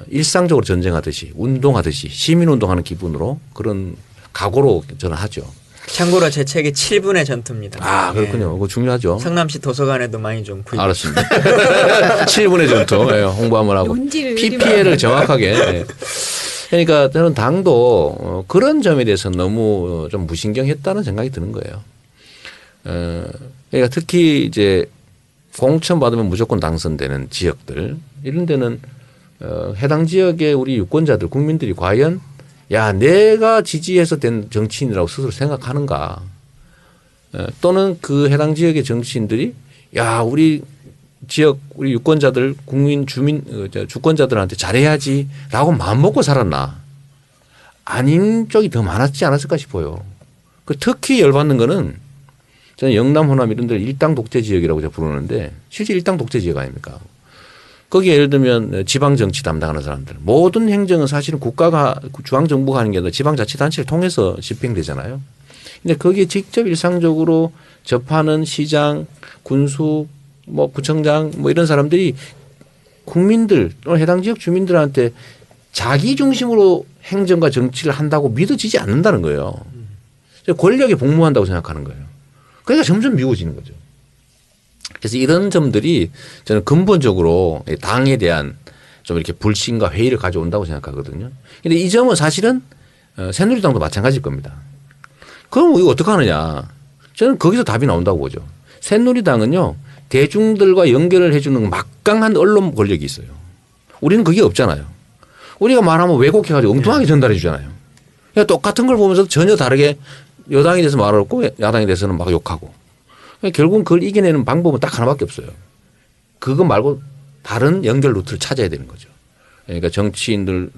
S4: 일상적으로 전쟁하듯이 운동하듯이 시민운동하는 기분으로 그런 각오로 저는 하죠.
S3: 참고로 제 책이 7분의 전투입니다.
S4: 아 그렇군요. 그거 중요하죠.
S3: 성남시 도서관에도 많이 좀 구입.
S4: 알았습니다. 7분의 전투 예, 홍보 한번 하고 PPL을 정확하게. 예. 그러니까 저는 당도 그런 점에 대해서 너무 좀 무신경했다는 생각이 드는 거예요. 그러니까 특히 이제 공천 받으면 무조건 당선되는 지역들 이런 데는 해당 지역의 우리 유권자들 국민들이 과연 야 내가 지지해서 된 정치인이라고 스스로 생각하는가 또는 그 해당 지역의 정치인들이 야 우리 지역 우리 유권자들 국민 주권자들한테 잘해야지라고 마음먹고 살았나 아닌 쪽이 더 많았지 않았을까 싶어요. 그 특히 열받는 거는 저는 영남 호남 이런 데를 일당 독재 지역이라고 제가 부르는데 실제 일당 독재 지역 아닙니까? 거기에 예를 들면 지방 정치 담당하는 사람들 모든 행정은 사실은 국가가 중앙정부가 하는 게 아니라 지방자치단체를 통해서 집행되잖아요. 근데 거기에 직접 일상적으로 접하는 시장, 군수, 뭐 구청장 뭐 이런 사람들이 국민들 또는 해당 지역 주민들한테 자기 중심으로 행정과 정치를 한다고 믿어지지 않는다는 거예요. 권력에 복무한다고 생각하는 거예요. 그러니까 점점 미워지는 거죠. 그래서 이런 점들이 저는 근본적으로 당에 대한 좀 이렇게 불신과 회의를 가져온다고 생각하거든요. 그런데 이 점은 사실은 새누리당도 마찬가지일 겁니다. 그럼 이거 어떻게 하느냐. 저는 거기서 답이 나온다고 보죠. 새누리당은요. 대중들과 연결을 해주는 막강한 언론 권력이 있어요. 우리는 그게 없잖아요. 우리가 말하면 왜곡해가지고 엉뚱하게 전달해 주잖아요. 그러니까 똑같은 걸 보면서 전혀 다르게 여당에 대해서 말을 없고 야당에 대해서는 막 욕하고. 그러니까 결국은 그걸 이겨내는 방법은 딱 하나밖에 없어요. 그거 말고 다른 연결 루트를 찾아야 되는 거죠. 그러니까 정치인들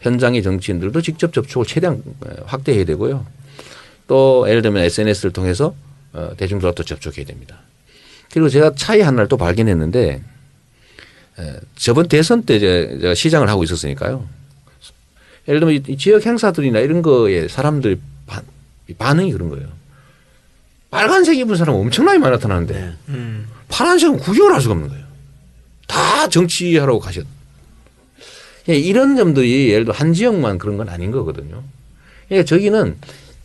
S4: 현장의 정치인들도 직접 접촉을 최대한 확대해야 되고요. 또 예를 들면 SNS를 통해서 대중들과 또 접촉해야 됩니다. 그리고 제가 차이 하나를 또 발견했는데 저번 대선 때 제가 시장을 하고 있었으니까요. 예를 들면 이 지역 행사들이나 이런 거에 사람들이 반응이 그런 거예요. 빨간색 입은 사람 엄청나게 많이 나타나는데 파란색은 구경을 할 수가 없는 거예요. 다 정치하러 가셨. 이런 점들이 예를 들어 한 지역만 그런 건 아닌 거거든요. 그러니까 저기는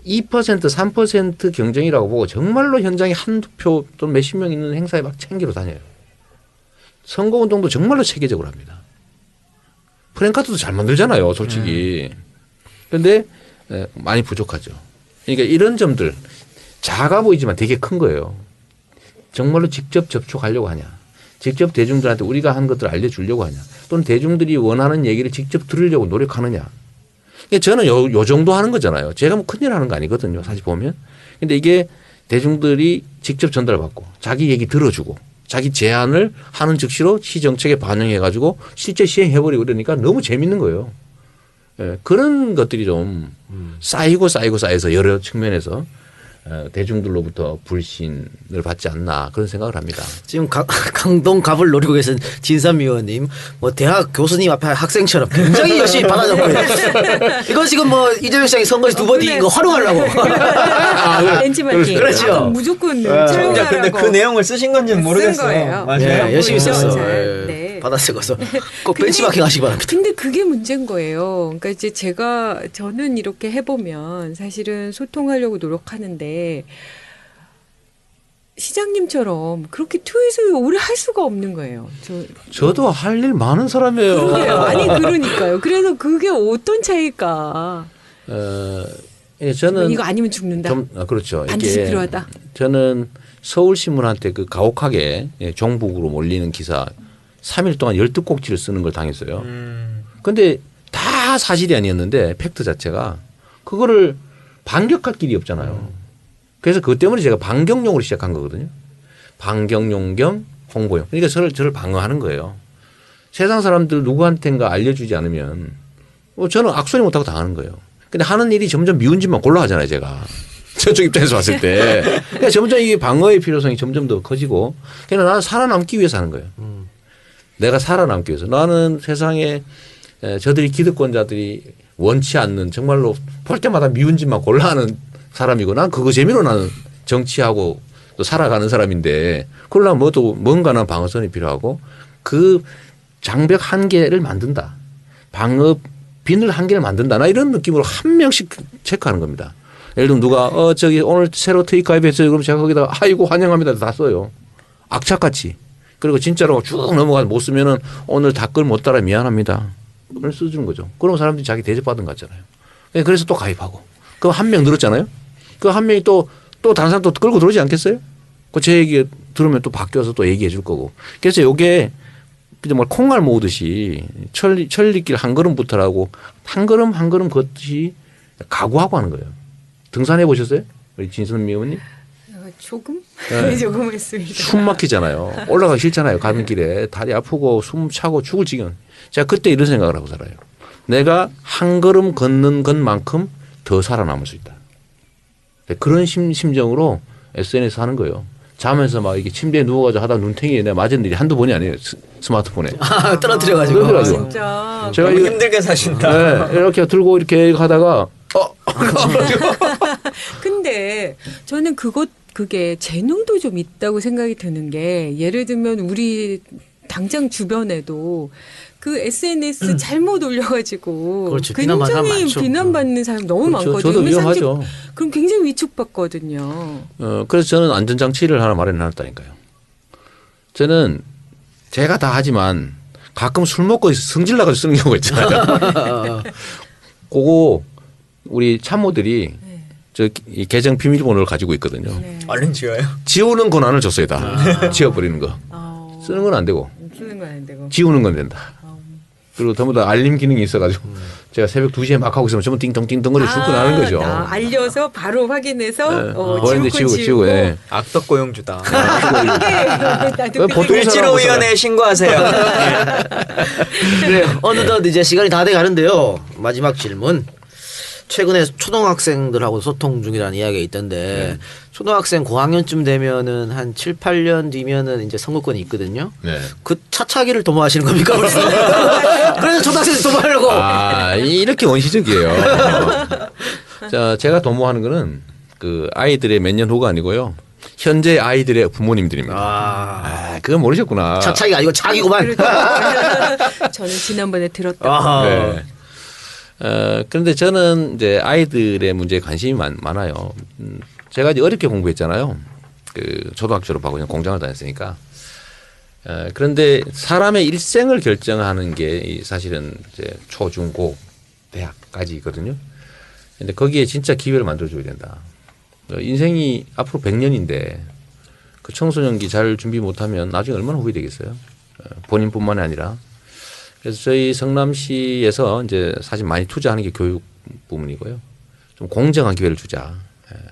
S4: 2% 3% 경쟁이라고 보고 정말로 현장에 한두 표 또는 몇십 명 있는 행사에 막 챙기러 다녀요. 선거운동도 정말로 체계적으로 합니다. 프랭카드도 잘 만들잖아요. 솔직히. 그런데 많이 부족하죠. 그러니까 이런 점들 작아 보이지만 되게 큰 거예요. 정말로 직접 접촉하려고 하냐. 직접 대중들한테 우리가 한 것들을 알려주려고 하냐. 또는 대중들이 원하는 얘기를 직접 들으려고 노력하느냐. 저는 요 정도 하는 거잖아요. 제가 뭐 큰일 하는 거 아니거든요. 사실 보면. 근데 이게 대중들이 직접 전달받고 자기 얘기 들어주고 자기 제안을 하는 즉시로 시정책에 반영해 가지고 실제 시행해버리고 그러니까 너무 재밌는 거예요. 예, 그런 것들이 좀 쌓여서 여러 측면에서 대중들로부터 불신을 받지 않나 그런 생각을 합니다.
S1: 지금 강동 갑을 노리고 계신 진삼 의원님 뭐 대학 교수님 앞에 학생처럼 굉장히 열심히 받아줬고 이건 지금 뭐 이재명 시장이 선거에서 2번 이긴 거 활용하려고.
S2: 벤치마킹.
S1: 그렇죠.
S2: 무조건
S3: 진짜 근데 그 내용을 쓰신 건지는 모르겠어요.
S2: 거예요.
S3: 맞아요.
S1: 네, 열심히 썼어.
S2: 네.
S1: 네. 받아 쓰고서 꼭 벤치마킹 하시기 바랍니다.
S2: 근데 그게 문제인 거예요. 그러니까 이제 저는 이렇게 해보면 사실은 소통하려고 노력하는데 시장님처럼 그렇게 트윗을 오래 할 수가 없는 거예요.
S4: 저도 할 일 많은 사람이에요.
S2: 그래요. 아니 그러니까요. 그래서 그게 어떤 차이일까?
S4: 저는
S2: 이거 아니면 죽는다.
S4: 그렇죠.
S2: 반드시
S4: 이게
S2: 필요하다.
S4: 저는 서울신문한테 그 가혹하게 종북으로 몰리는 기사 3일 동안 12꼭지를 쓰는 걸 당했어요. 그런데 다 사실이 아니었는데 팩트 자체가 그거를 반격할 길이 없잖아요. 그래서 그것 때문에 제가 반격용으로 시작한 거거든요. 반격용 겸 홍보용. 그러니까 저를 방어하는 거예요. 세상 사람들 누구한테인가 알려주지 않으면 저는 악소리 못하고 당하는 거예요. 근데 하는 일이 점점 미운 짓만 골라 하잖아요, 제가. 저쪽 입장에서 봤을 때. 그러니까 점점 이게 방어의 필요성이 점점 더 커지고 그냥 나는 살아남기 위해서 하는 거예요. 내가 살아남기 위해서. 나는 세상에 저들이 기득권자들이 원치 않는 정말로 볼 때마다 미운 짓만 골라 하는 사람이고 난 그거 재미로 나는 정치하고 또 살아가는 사람인데 그러려면 뭔가는 방어선이 필요하고 그 장벽 한 개를 만든다. 방어 비늘 한 개를 만든다. 나 이런 느낌으로 한 명씩 체크하는 겁니다. 예를 들면 누가 저기 오늘 새로 트윗 가입했어요. 그럼 제가 거기다가 아이고 환영합니다. 다 써요. 악착같이. 그리고 진짜로 쭉 넘어가서 못 쓰면은 오늘 댓글 못 따라 미안합니다. 그걸 써주는 거죠. 그러면 사람들이 자기 대접받은 거 같잖아요. 그래서 또 가입하고. 그럼 한 명 늘었잖아요. 그 한 명이 또 다른 사람 또 끌고 들어오지 않겠어요? 그 제 얘기 들으면 또 바뀌어서 또 얘기해 줄 거고. 그래서 이게 정말 콩알 모으듯이 천리길 한 걸음부터라고 한 걸음 한 걸음 걷듯이 각오하고 하는 거예요. 등산해 보셨어요? 우리 진선미 의원님?
S2: 조금?
S4: 네.
S2: 조금 했습니다.
S4: 숨 막히잖아요. 올라가기 싫잖아요. 가는 길에 다리 아프고 숨 차고 죽을 지경. 제가 그때 이런 생각을 하고 살아요. 내가 한 걸음 걷는 것만큼 더 살아남을 수 있다. 그런 심정으로 SNS 하는 거예요. 자면서 막 이게 침대에 누워가지고 하다 눈탱이에 내가 맞은 일이 한두 번이 아니에요. 스마트폰에.
S1: 떨어뜨려가지고.
S4: 떨어뜨려가지고.
S2: 진짜.
S3: 제가 너무 힘들게 사신다.
S4: 네, 이렇게 들고 이렇게 하다가
S2: 근데 저는 그게 재능도 좀 있다고 생각이 드는 게 예를 들면 우리 당장 주변에도 그 SNS 잘못 올려가지고
S1: 그렇죠. 비난받는 사람
S2: 굉장히
S1: 많죠.
S2: 비난받는 사람 너무
S4: 그렇죠.
S2: 많거든요.
S4: 저도 위험하죠.
S2: 그럼 굉장히 위축받거든요.
S4: 그래서 저는 안전장치를 하나 마련해놨다니까요. 저는 제가 다 하지만 가끔 술 먹고 성질 나가지고 쓰는 경우가 있잖아요. 그거 우리 참모들이 이 계정 비밀번호를 가지고 있거든요.
S2: 네.
S3: 얼른 지어요.
S4: 지우는 권한을 줬어요. 다. 지워버리는 거. 쓰는 건 안 되고
S2: 쓰는 건 안 되고.
S4: 지우는 건 된다. 그리고 전부 다 알림 기능이 있어가지고 제가 새벽 2시에 막 하고 있으면 전부 띵동띵동거리 출근 하는 거죠.
S2: 알려서 바로 확인해서
S4: 네.
S2: 지우고
S4: 지우고. 네.
S3: 악덕 고용주다.
S2: 나도
S4: 보통
S3: 을지로위원회에 신고하세요.
S1: 네, 어느덧 이제 시간이 다 돼 가는데요. 마지막 질문. 최근에 초등학생들하고 소통 중이라는 이야기가 있던데 초등학생 고학년쯤 되면은 한 7, 8년 뒤면은 이제 선거권이 있거든요.
S4: 네.
S1: 그 차차기를 도모하시는 겁니까 벌써? 그래서 초등학생 도모하려고.
S4: 이렇게 원시적이에요. 자, 제가 도모하는 거는 그 아이들의 몇 년 후가 아니고요. 현재 아이들의 부모님들입니다. 그건 모르셨구나.
S1: 차차기가 아니고 차기구만.
S2: 저는 지난번에 들었다.
S4: 네. 그런데 저는 이제 아이들의 문제에 관심이 많아요. 제가 이제 어렵게 공부했잖아요. 그 초등학교 졸업하고 그냥 공장을 다녔으니까. 그런데 사람의 일생을 결정하는 게 사실은 이제 초, 중, 고, 대학까지거든요. 근데 거기에 진짜 기회를 만들어줘야 된다. 인생이 앞으로 100년인데 그 청소년기 잘 준비 못하면 나중에 얼마나 후회되겠어요. 본인뿐만이 아니라. 그래서 저희 성남시에서 이제 사실 많이 투자하는 게 교육 부문이고요. 좀 공정한 기회를 주자.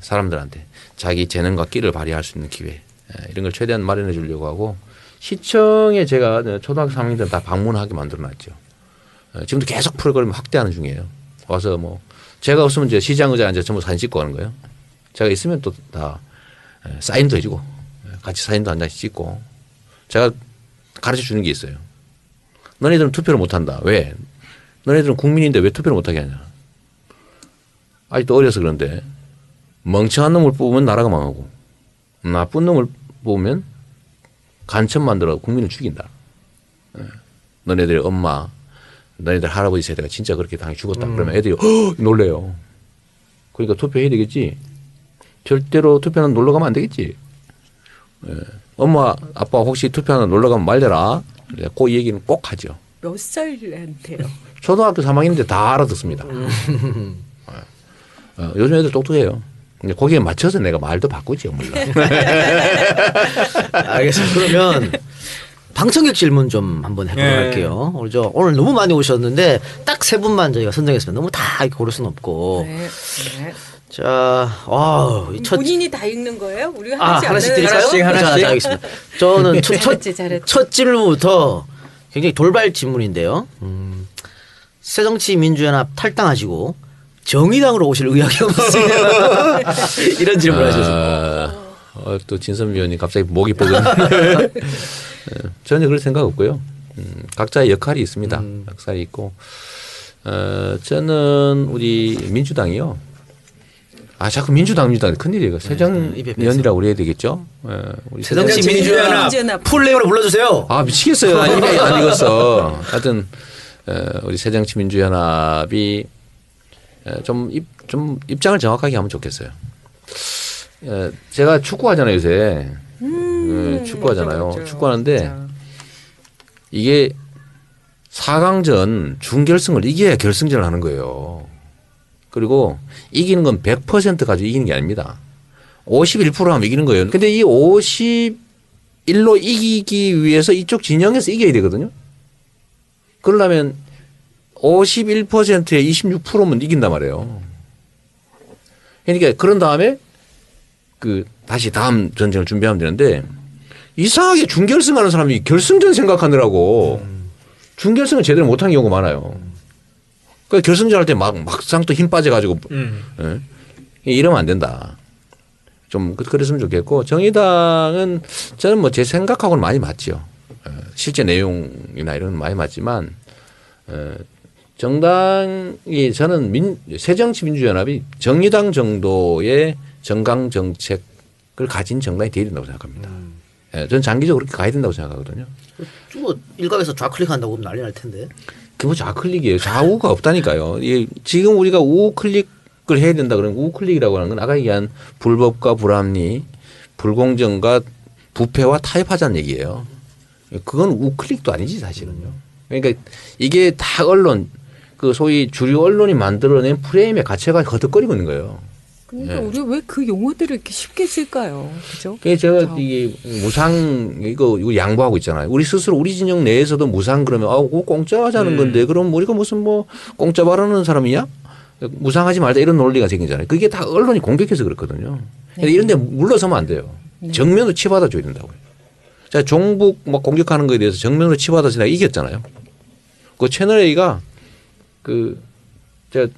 S4: 사람들한테 자기 재능과 끼를 발휘할 수 있는 기회. 이런 걸 최대한 마련해 주려고 하고 시청에 제가 초등학교 3학년 때 다 방문하게 만들어 놨죠. 지금도 계속 프로그램을 확대하는 중이에요. 와서 뭐 제가 없으면 이제 시장 의자에 앉아 전부 사진 찍고 하는 거예요. 제가 있으면 또 다 사인도 해주고 같이 사진도 한 장씩 찍고 제가 가르쳐 주는 게 있어요. 너네들은 투표를 못한다. 왜? 너네들은 국민인데 왜 투표를 못하게 하냐. 아직도 어려서 그런데 멍청한 놈을 뽑으면 나라가 망하고 나쁜 놈을 뽑으면 간첩 만들어 국민을 죽인다. 너네들의 엄마 너네들 할아버지 세대가 진짜 그렇게 당해 죽었다. 그러면 애들이 놀래요. 그러니까 투표해야 되겠지. 절대로 투표는 놀러 가면 안 되겠지. 엄마 아빠 혹시 투표하나 놀러 가면 말려라. 그 얘기는 꼭 하죠.
S2: 몇 살한테요?
S4: 초등학교 3학년인데 다 알아듣습니다. 요즘 애들 똑똑해요. 근데 거기에 맞춰서 내가 말도 바꾸지요. 물론.
S1: 알겠습니다. 그러면 방청객 질문 좀 한번 해보도록 할게요. 오늘 너무 많이 오셨는데 딱 세 분만 저희가 선정했습니다. 너무 다 고를 수는 없고.
S2: 네.
S1: 자,
S2: 본인이 다 읽는 거예요? 우리가
S1: 하나씩 드릴까요?
S3: 하나씩.
S1: 자, 알겠습니다. 저는
S2: 잘했지.
S1: 첫 질문부터 굉장히 돌발 질문인데요. 새정치민주연합 탈당하시고 정의당으로 오실 의향이 없으세요? 이런 질문을 하셨습니다.
S4: 또 진선 위원님 갑자기 목이 뻐근. 전혀 그럴 생각 없고요. 각자의 역할이 있습니다. 역할이 있고 저는 우리 민주당이요. 자꾸 민주당 큰일이에요. 새정연이라고 그래야 되겠죠. 우리
S1: 새정치민주연합 풀네임으로 불러주세요.
S4: 미치겠어요. 이미 안 읽었어. 하여튼 우리 새정치민주연합이 좀 입장을 정확하게 하면 좋겠어요. 제가 축구하잖아요 요새. 축구하잖아요.
S2: 맞아.
S4: 축구하는데 이게 4강전 준결승을 이겨야 결승전을 하는 거예요. 그리고 이기는 건 100% 가지고 이기는 게 아닙니다. 51% 하면 이기는 거예요. 근데 이 51로 이기기 위해서 이쪽 진영에서 이겨야 되거든요. 그러려면 51%에 26%면 이긴단 말이에요. 그러니까 그런 다음에 다시 다음 전쟁을 준비하면 되는데 이상하게 준결승 하는 사람이 결승전 생각하느라고 준결승을 제대로 못한 경우가 많아요. 그러니까 결승전 할 때 막상 또 힘 빠져가지고 이러면 안 된다. 좀 그랬으면 좋겠고 정의당은 저는 뭐 제 생각하고는 많이 맞죠. 실제 내용이나 이런 건 많이 맞지만 정당이 저는 새정치민주연합이 정의당 정도의 정강 정책을 가진 정당이 되어야 된다고 생각합니다. 저는 장기적으로 그렇게 가야 된다고 생각하거든요.
S1: 뭐 일각에서 좌클릭한다고 하면 난리 날 텐데.
S4: 그게 좌클릭이에요. 좌우가 없다니까요. 지금 우리가 우클릭을 해야 된다 그러면 우클릭이라고 하는 건 아까 얘기한 불법과 불합리, 불공정과 부패와 타협하자는 얘기예요. 그건 우클릭도 아니지 사실은요. 그러니까 이게 다 언론 소위 주류 언론이 만들어낸 프레임의 가치가 거듭거리고 있는 거예요.
S2: 그러니까 우리 왜 그 용어들을 이렇게 쉽게 쓸까요? 그죠?
S4: 그래서 제가 이 무상 이거 양보하고 있잖아요. 우리 스스로 우리 진영 내에서도 무상 그러면 그거 공짜 하자는 건데 그럼 우리가 무슨 뭐 공짜 바라는 사람이냐? 무상하지 말자 이런 논리가 생기잖아요. 그게 다 언론이 공격해서 그렇거든요. 근데 이런 데 물러서면 안 돼요. 정면으로 치받아 줘야 된다고요. 자, 종북 막 공격하는 거에 대해서 정면으로 치받아서 내가 이겼잖아요. 그 채널A가 제가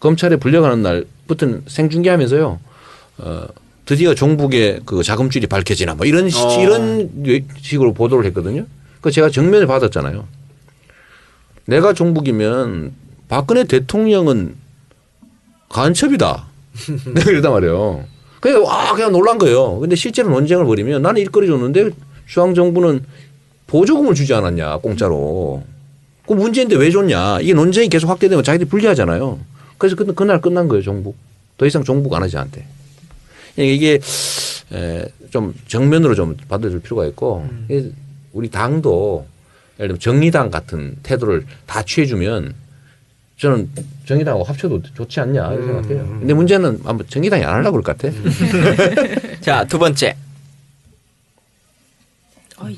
S4: 검찰에 불려가는 날부터 생중계하면서요. 드디어 종북의 자금줄이 밝혀지나 뭐 이런 식으로 보도를 했거든요. 그 제가 정면을 받았잖아요. 내가 종북이면 박근혜 대통령은 간첩이다. 내가 이러단 말이에요. 그냥 놀란 거예요. 근데 실제로 논쟁을 벌이면 나는 일거리 줬는데 중앙정부는 보조금을 주지 않았냐 공짜로. 그 문제인데 왜 줬냐. 이게 논쟁이 계속 확대되면 자기들이 불리하잖아요. 그래서 그날 끝난 거예요 종북. 더 이상 종북 안 하지 않대. 이게 좀 정면으로 좀 받아줄 필요가 있고 우리 당도 예를 들면 정의당 같은 태도를 다 취해주면 저는 정의당하고 합쳐도 좋지 않냐 이렇게 생각해요. 근데 문제는 아마 정의당이 안 하려고 그럴 것 같아.
S3: 자, 두 번째.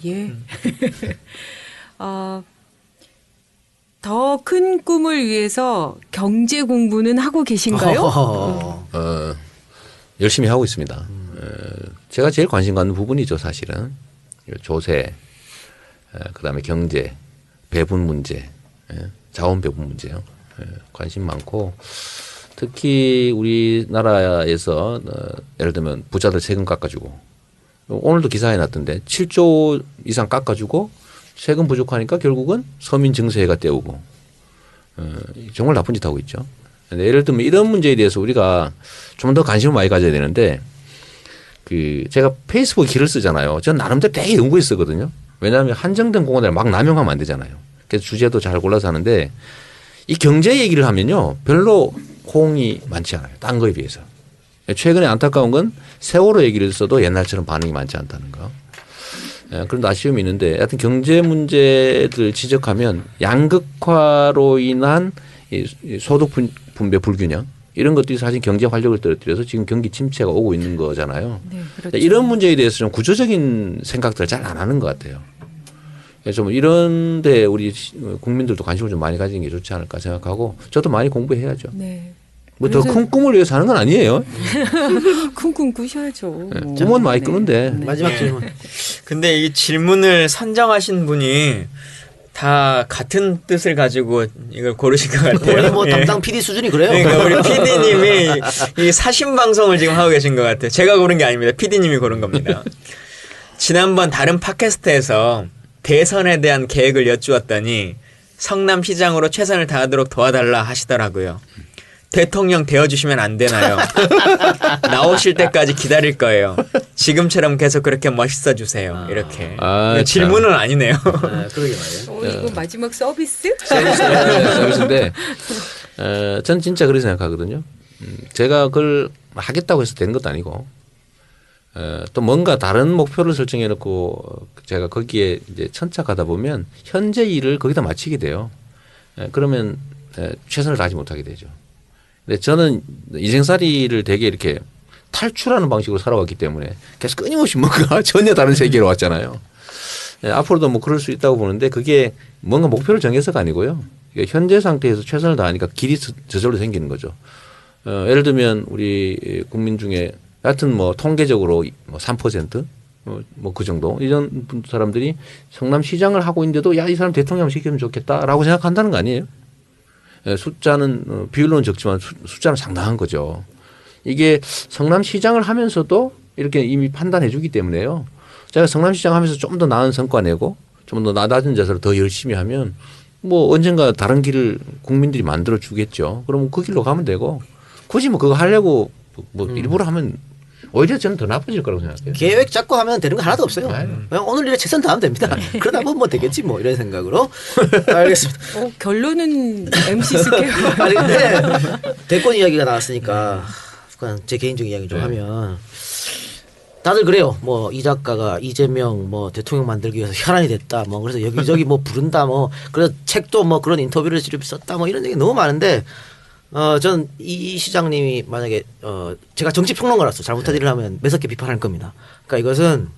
S2: 예. 더 큰 꿈을 위해서 경제 공부는 하고 계신가요?
S4: 열심히 하고 있습니다. 제가 제일 관심 갖는 부분이죠, 사실은. 조세, 그다음에 경제, 배분 문제, 자원 배분 문제요. 관심 많고 특히 우리나라에서 예를 들면 부자들 세금 깎아주고 오늘도 기사에 났던데 7조 이상 깎아주고 세금 부족하니까 결국은 서민 증세가 떼우고 정말 나쁜 짓 하고 있죠. 예를 들면 이런 문제에 대해서 우리가 좀 더 관심을 많이 가져야 되는데 제가 페이스북 글을 쓰잖아요. 전 나름대로 되게 연구해 쓰거든요. 왜냐하면 한정된 공간을 막 남용하면 안 되잖아요. 그래서 주제도 잘 골라서 하는데 이 경제 얘기를 하면요. 별로 호응이 많지 않아요. 딴 거에 비해서. 최근에 안타까운 건 세월호 얘기를 했어도 옛날처럼 반응이 많지 않다는 거. 그런 아쉬움이 있는데 하여튼 경제 문제를 지적하면 양극화로 인한 소득 분배 불균형 이런 것들이 사실 경제 활력을 떨어뜨려서 지금 경기 침체가 오고 있는 거잖아요.
S2: 네, 그렇죠.
S4: 이런 문제에 대해서 좀 구조적인 생각들을 잘 안 하는 것 같아요. 그래서 좀 이런데 우리 국민들도 관심을 좀 많이 가지는 게 좋지 않을까 생각하고 저도 많이 공부해야죠.
S2: 네.
S4: 뭐 더 큰 꿈을 위해서 하는 건 아니에요.
S2: 큰 꿈 꾸셔야죠.
S4: 네. 꿈은 많이 꾸는데.
S1: 마지막 질문.
S3: 근데 이 질문을 선정하신 분이 다 같은 뜻을 가지고 이걸 고르신 것 같아요.
S1: 우리 뭐
S3: 예.
S1: 담당 PD 수준이 그래요.
S3: 그러니까 우리 PD님이 이 사신 방송을 지금 하고 계신 것 같아요. 제가 고른 게 아닙니다. PD님이 고른 겁니다. 지난번 다른 팟캐스트에서 대선에 대한 계획을 여쭈었더니 성남시장으로 최선을 다하도록 도와달라 하시더라고요. 대통령 되어주시면 안 되나요? 나오실 때까지 기다릴 거예요. 지금처럼 계속 그렇게 멋있어 주세요. 이렇게. 질문은 아니네요.
S1: 그러게 말이에요.
S2: 이거 마지막 서비스?
S4: 서비스인데 전 진짜 그렇게 생각하거든요. 제가 그걸 하겠다고 해서 된 것도 아니고 또 뭔가 다른 목표를 설정해 놓고 제가 거기에 이제 천착하다 보면 현재 일을 거기다 마치게 돼요. 그러면 최선을 다하지 못하게 되죠. 근데 저는 인생살이를 되게 이렇게 탈출하는 방식으로 살아왔기 때문에 계속 끊임없이 뭔가 전혀 다른 세계로 왔잖아요. 앞으로도 뭐 그럴 수 있다고 보는데 그게 뭔가 목표를 정해서가 아니고요. 현재 상태에서 최선을 다하니까 길이 저절로 생기는 거죠. 예를 들면 우리 국민 중에 하여튼 뭐 통계적으로 뭐 3% 뭐 그 정도 이런 사람들이 성남시장을 하고 있는데도 야, 이 사람 대통령 시키면 좋겠다라고 생각한다는 거 아니에요? 숫자는 비율로는 적지만 숫자는 상당한 거죠. 이게 성남시장을 하면서도 이렇게 이미 판단해 주기 때문에요. 제가 성남시장 하면서 좀 더 나은 성과 내고 좀 더 낮은 자세로 더 열심히 하면 뭐 언젠가 다른 길을 국민들이 만들어 주겠죠. 그러면 그 길로 가면 되고 굳이 뭐 그거 하려고 뭐 일부러 하면 오히려 저는 더 나빠질 거라고 생각해요.
S1: 계획 잡고 하면 되는 거 하나도 없어요. 그냥 오늘 일에 최선 다하면 됩니다. 그러다 보면 뭐 되겠지 뭐 이런 생각으로. 알겠습니다.
S2: 결론은 MC 스케어.
S1: 아니 근데 대권 이야기가 나왔으니까 그냥 제 개인적인 이야기 좀 하면 다들 그래요. 뭐 이 작가가 이재명 뭐 대통령 만들기 위해서 혈안이 됐다. 뭐 그래서 여기저기 뭐 부른다. 뭐 그래서 책도 뭐 그런 인터뷰를 직접 썼다. 뭐 이런 얘기 너무 많은데 전 이 시장님이 만약에 제가 정치 평론가로서 잘못한 일을 하면 매섭게 비판할 겁니다. 그러니까 이것은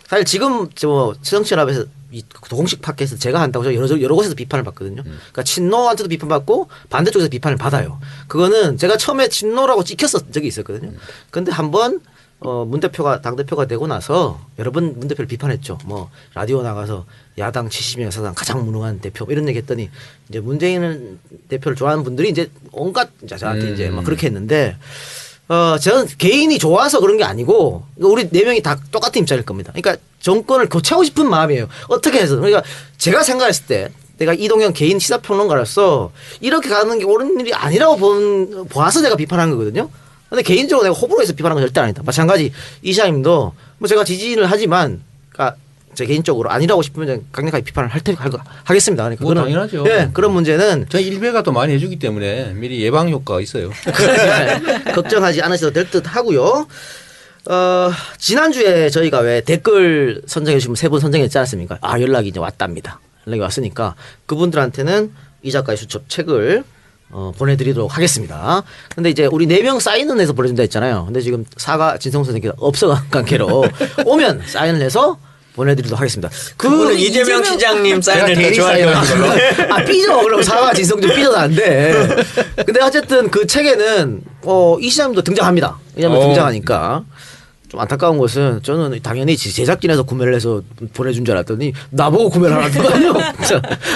S1: 사실 지금 뭐 새정치연합에서 이 공식 팟캐스트 제가 한다고 여러 곳에서 비판을 받거든요. 그러니까 친노한테도 비판받고 반대쪽에서 비판을 받아요. 그거는 제가 처음에 친노라고 찍혔었 적이 있었거든요. 그런데 한번 문 대표가 당 대표가 되고 나서 여러 번 문 대표를 비판했죠. 뭐 라디오 나가서 야당 70명 사상 가장 무능한 대표 이런 얘기했더니 이제 문재인 대표를 좋아하는 분들이 이제 온갖 저한테 이제 막 그렇게 했는데 저는 개인이 좋아서 그런 게 아니고 우리 네 명이 다 똑같은 입장일 겁니다. 그러니까 정권을 교체하고 싶은 마음이에요. 어떻게 해서 그러니까 제가 생각했을 때 내가 이동현 개인 시사평론가로서 이렇게 가는 게 옳은 일이 아니라고 봐서 내가 비판한 거거든요. 근데 개인적으로 내가 호불호 해서 비판한 건 절대 아니다. 마찬가지 이 시장님도 뭐 제가 지지를 하지만 그러니까 제 개인적으로 아니라고 싶으면 강력하게 비판을 하겠습니다. 그러니까
S4: 그건 당연하죠.
S1: 네, 그런 문제는
S4: 저희 일베가 또 많이 해주기 때문에 미리 예방 효과가 있어요.
S1: 걱정하지 않으셔도 될 듯 하고요. 지난주에 저희가 왜 댓글 선정해 주시면 3분 선정했지 않았습니까? 연락이 이제 왔답니다. 연락이 왔으니까 그분들한테는 이 작가의 수첩 책을 보내드리도록 하겠습니다. 근데 이제 우리 4명 사인은 해서 보내준다 했잖아요. 근데 지금 사과 진성 선생님께서 없어간 관계로 오면 사인을 해서 보내드리도록 하겠습니다.
S3: 그분은 이재명 시장님 사인을 더
S4: 대리
S3: 좋아하는
S4: 사인을
S3: 걸로.
S1: 아 삐져 그럼 사과 진성준 삐져도 안 돼. 근데 어쨌든 그 책에는 이 시장님도 등장합니다. 왜냐면 등장하니까. 좀 안타까운 것은 저는 당연히 제작진에서 구매를 해서 보내준 줄 알았더니 나보고 구매를 하더군요.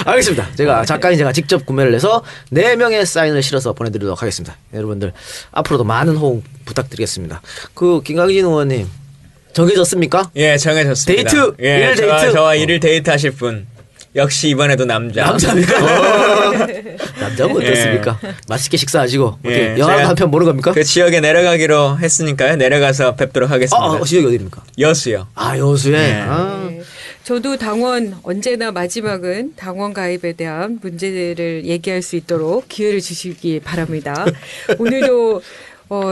S1: 알겠습니다. 제가 작가인 제가 직접 구매를 해서 4명의 사인을 실어서 보내드리도록 하겠습니다. 여러분들 앞으로도 많은 호응 부탁드리겠습니다. 그 김강진 의원님 정해졌습니까?
S3: 예, 정해졌습니다.
S1: 데이트!
S3: 예,
S1: 일일 데이트!
S3: 저와 일일 데이트 하실 분. 역시 이번에도 남자.
S1: 남자입니까? 남자분 어떻습니까? 맛있게 식사하시고 어떻게
S3: 예,
S1: 영화도
S3: 제가
S1: 한 편 보는 겁니까?
S3: 그 지역에 내려가기로 했으니까요. 내려가서 뵙도록 하겠습니다.
S1: 지역이 어디입니까?
S3: 여수요.
S1: 아 여수에.
S3: 네.
S2: 네. 저도 당원 언제나 마지막은 당원 가입에 대한 문제를 얘기할 수 있도록 기회를 주시기 바랍니다. 오늘도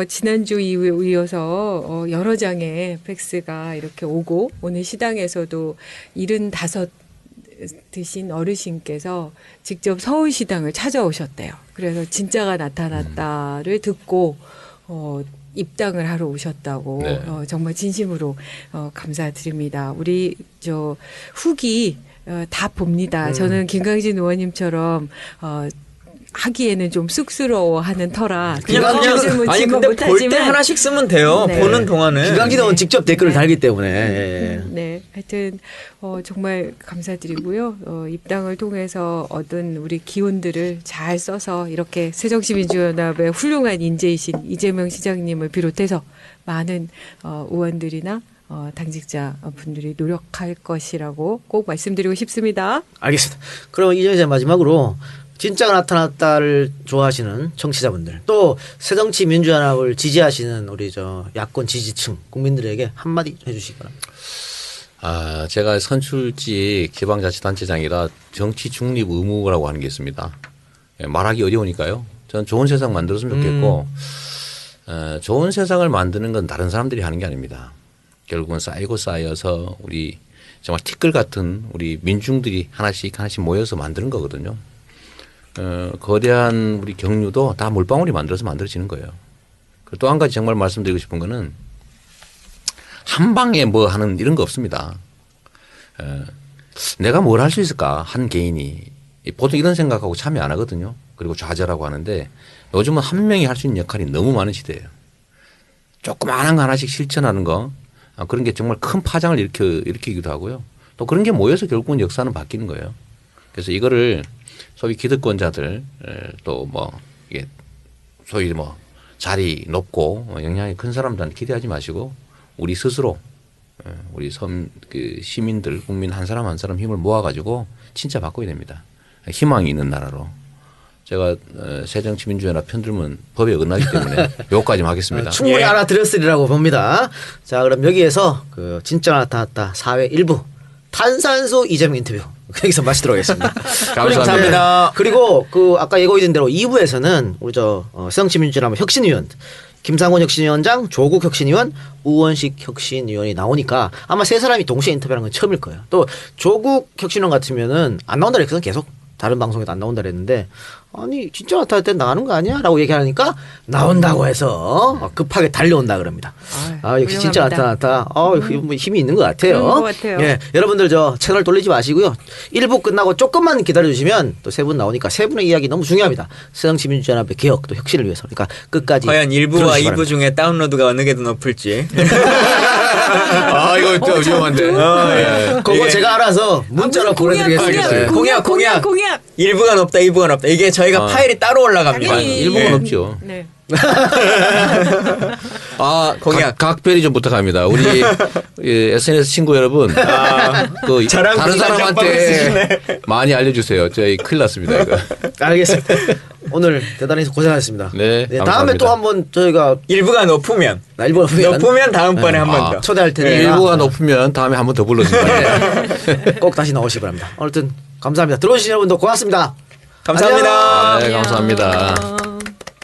S2: 지난주 이어서 여러 장의 팩스가 이렇게 오고 오늘 시당에서도 75 드신 어르신께서 직접 서울시당을 찾아오셨대요. 그래서 진짜가 나타났다를 듣고 입당을 하러 오셨다고
S4: 네.
S2: 정말 진심으로 감사드립니다. 우리 저 후기 다 봅니다. 저는 김강진 의원님처럼 하기에는 좀 쑥스러워하는 터라 요즘은
S3: 아니
S2: 지금
S3: 근데 볼 때
S2: 못하지만
S3: 하나씩 쓰면 돼요.
S2: 네.
S3: 보는 동안은.
S1: 김강진 의원 직접 댓글을 달기 때문에.
S2: 네, 하여튼 정말 감사드리고요. 입당을 통해서 얻은 우리 기운들을 잘 써서 이렇게 새정치민주연합의 훌륭한 인재이신 이재명 시장님을 비롯해서 많은 의원들이나 당직자 분들이 노력할 것이라고 꼭 말씀드리고 싶습니다.
S1: 알겠습니다. 그럼 이제 마지막으로 진짜가 나타났다를 좋아하시는 청취자분들 또 새정치민주연합을 지지하시는 우리 야권 지지층 국민들에게 한마디 해주시기 바랍니다.
S4: 제가 선출직 지방자치단체장이라 정치 중립 의무라고 하는 게 있습니다. 말하기 어려우니까요. 저는 좋은 세상 만들었으면 좋겠고 좋은 세상을 만드는 건 다른 사람들이 하는 게 아닙니다. 결국은 쌓이고 쌓여서 우리 정말 티끌 같은 우리 민중들이 하나씩 모여서 만드는 거거든요. 거대한 우리 경류도 다 물방울이 만들어서 만들어지는 거예요. 또 한 가지 정말 말씀드리고 싶은 거는 한 방에 뭐 하는 이런 거 없습니다. 내가 뭘 할 수 있을까 한 개인이 보통 이런 생각하고 참여 안 하거든요. 그리고 좌절하고 하는데 요즘은 한 명이 할 수 있는 역할이 너무 많은 시대예요. 조그마한 거 하나씩 실천하는 거 그런 게 정말 큰 파장을 일으키기도 하고요. 또 그런 게 모여서 결국은 역사는 바뀌는 거예요. 그래서 이거를 소위 기득권자들 또 이게 소위 자리 높고 영향이 큰 사람들한테 기대하지 마시고 우리 스스로 우리 시민들 국민 한 사람 한 사람 힘을 모아가지고 진짜 바꿔야 됩니다. 희망이 있는 나라로. 제가 새정치민주연합 편들면 법에 어긋나기 때문에 요거까지만 하겠습니다.
S1: 충분히 알아들었으리라고 봅니다. 자 그럼 여기에서 그 진짜가 나타났다 4회 1부 탄산수 이재명 인터뷰 여기서 마치도록 하겠습니다.
S3: 감사합니다.
S1: 그리고 아까 예고해드린 대로 2부에서는 우리 새정치민주연합 혁신위원 김상곤 혁신위원장, 조국 혁신위원, 우원식 혁신위원이 나오니까 아마 세 사람이 동시에 인터뷰하는 건 처음일 거예요. 또 조국 혁신위원 같으면은 안 나온다 그랬거든 계속. 다른 방송에도 안 나온다 그랬는데 아니 진짜 나타날 땐 나가는 거 아니야? 라고 얘기하니까 나온다고 해서 급하게 달려온다 그럽니다. 역시 진짜 나타났다. 힘이 있는 것 같아요.
S2: 그런 것 같아요.
S1: 예, 여러분들 채널 돌리지 마시고요. 1부 끝나고 조금만 기다려주시면 또 세 분 나오니까 세 분의 이야기 너무 중요합니다. 새정치민주연합의 개혁 또 혁신을 위해서. 그러니까 끝까지
S3: 과연 1부와
S1: 들어주시기
S3: 2부
S1: 바랍니다.
S3: 중에 다운로드가 어느 게 더 높을지.
S4: 이거 좀 위험한데.
S1: 그거 제가 알아서 문자로 보내드리겠습니다.
S3: 공약.
S2: 공약.
S3: 1부가 높다, 2부가 높다. 이게 저희가 파일이 따로 올라갑니다.
S2: 당연히.
S4: 일본은
S3: 예.
S4: 없죠.
S2: 네.
S3: 공약.
S4: 각별히 좀 부탁합니다. 우리 SNS 친구 여러분,
S3: 저랑
S4: 다른
S3: 비슷한
S4: 사람한테 많이 알려주세요. 저희 큰일 났습니다. 이거.
S1: 알겠습니다. 오늘 대단히 고생하셨습니다.
S4: 네,
S1: 다음에
S4: 감사합니다.
S1: 또 한번 저희가
S3: 1부가 높으면.
S1: 일본
S3: 높으면 다음번에 한 번 더.
S1: 초대할 테니
S4: 일부가 높으면 다음에 한 번 더 불러주세요.
S1: 꼭 다시 나오시기 바랍니다. 아무튼 감사합니다. 들어오신 여러분도 고맙습니다.
S3: 감사합니다.
S4: 네, 감사합니다.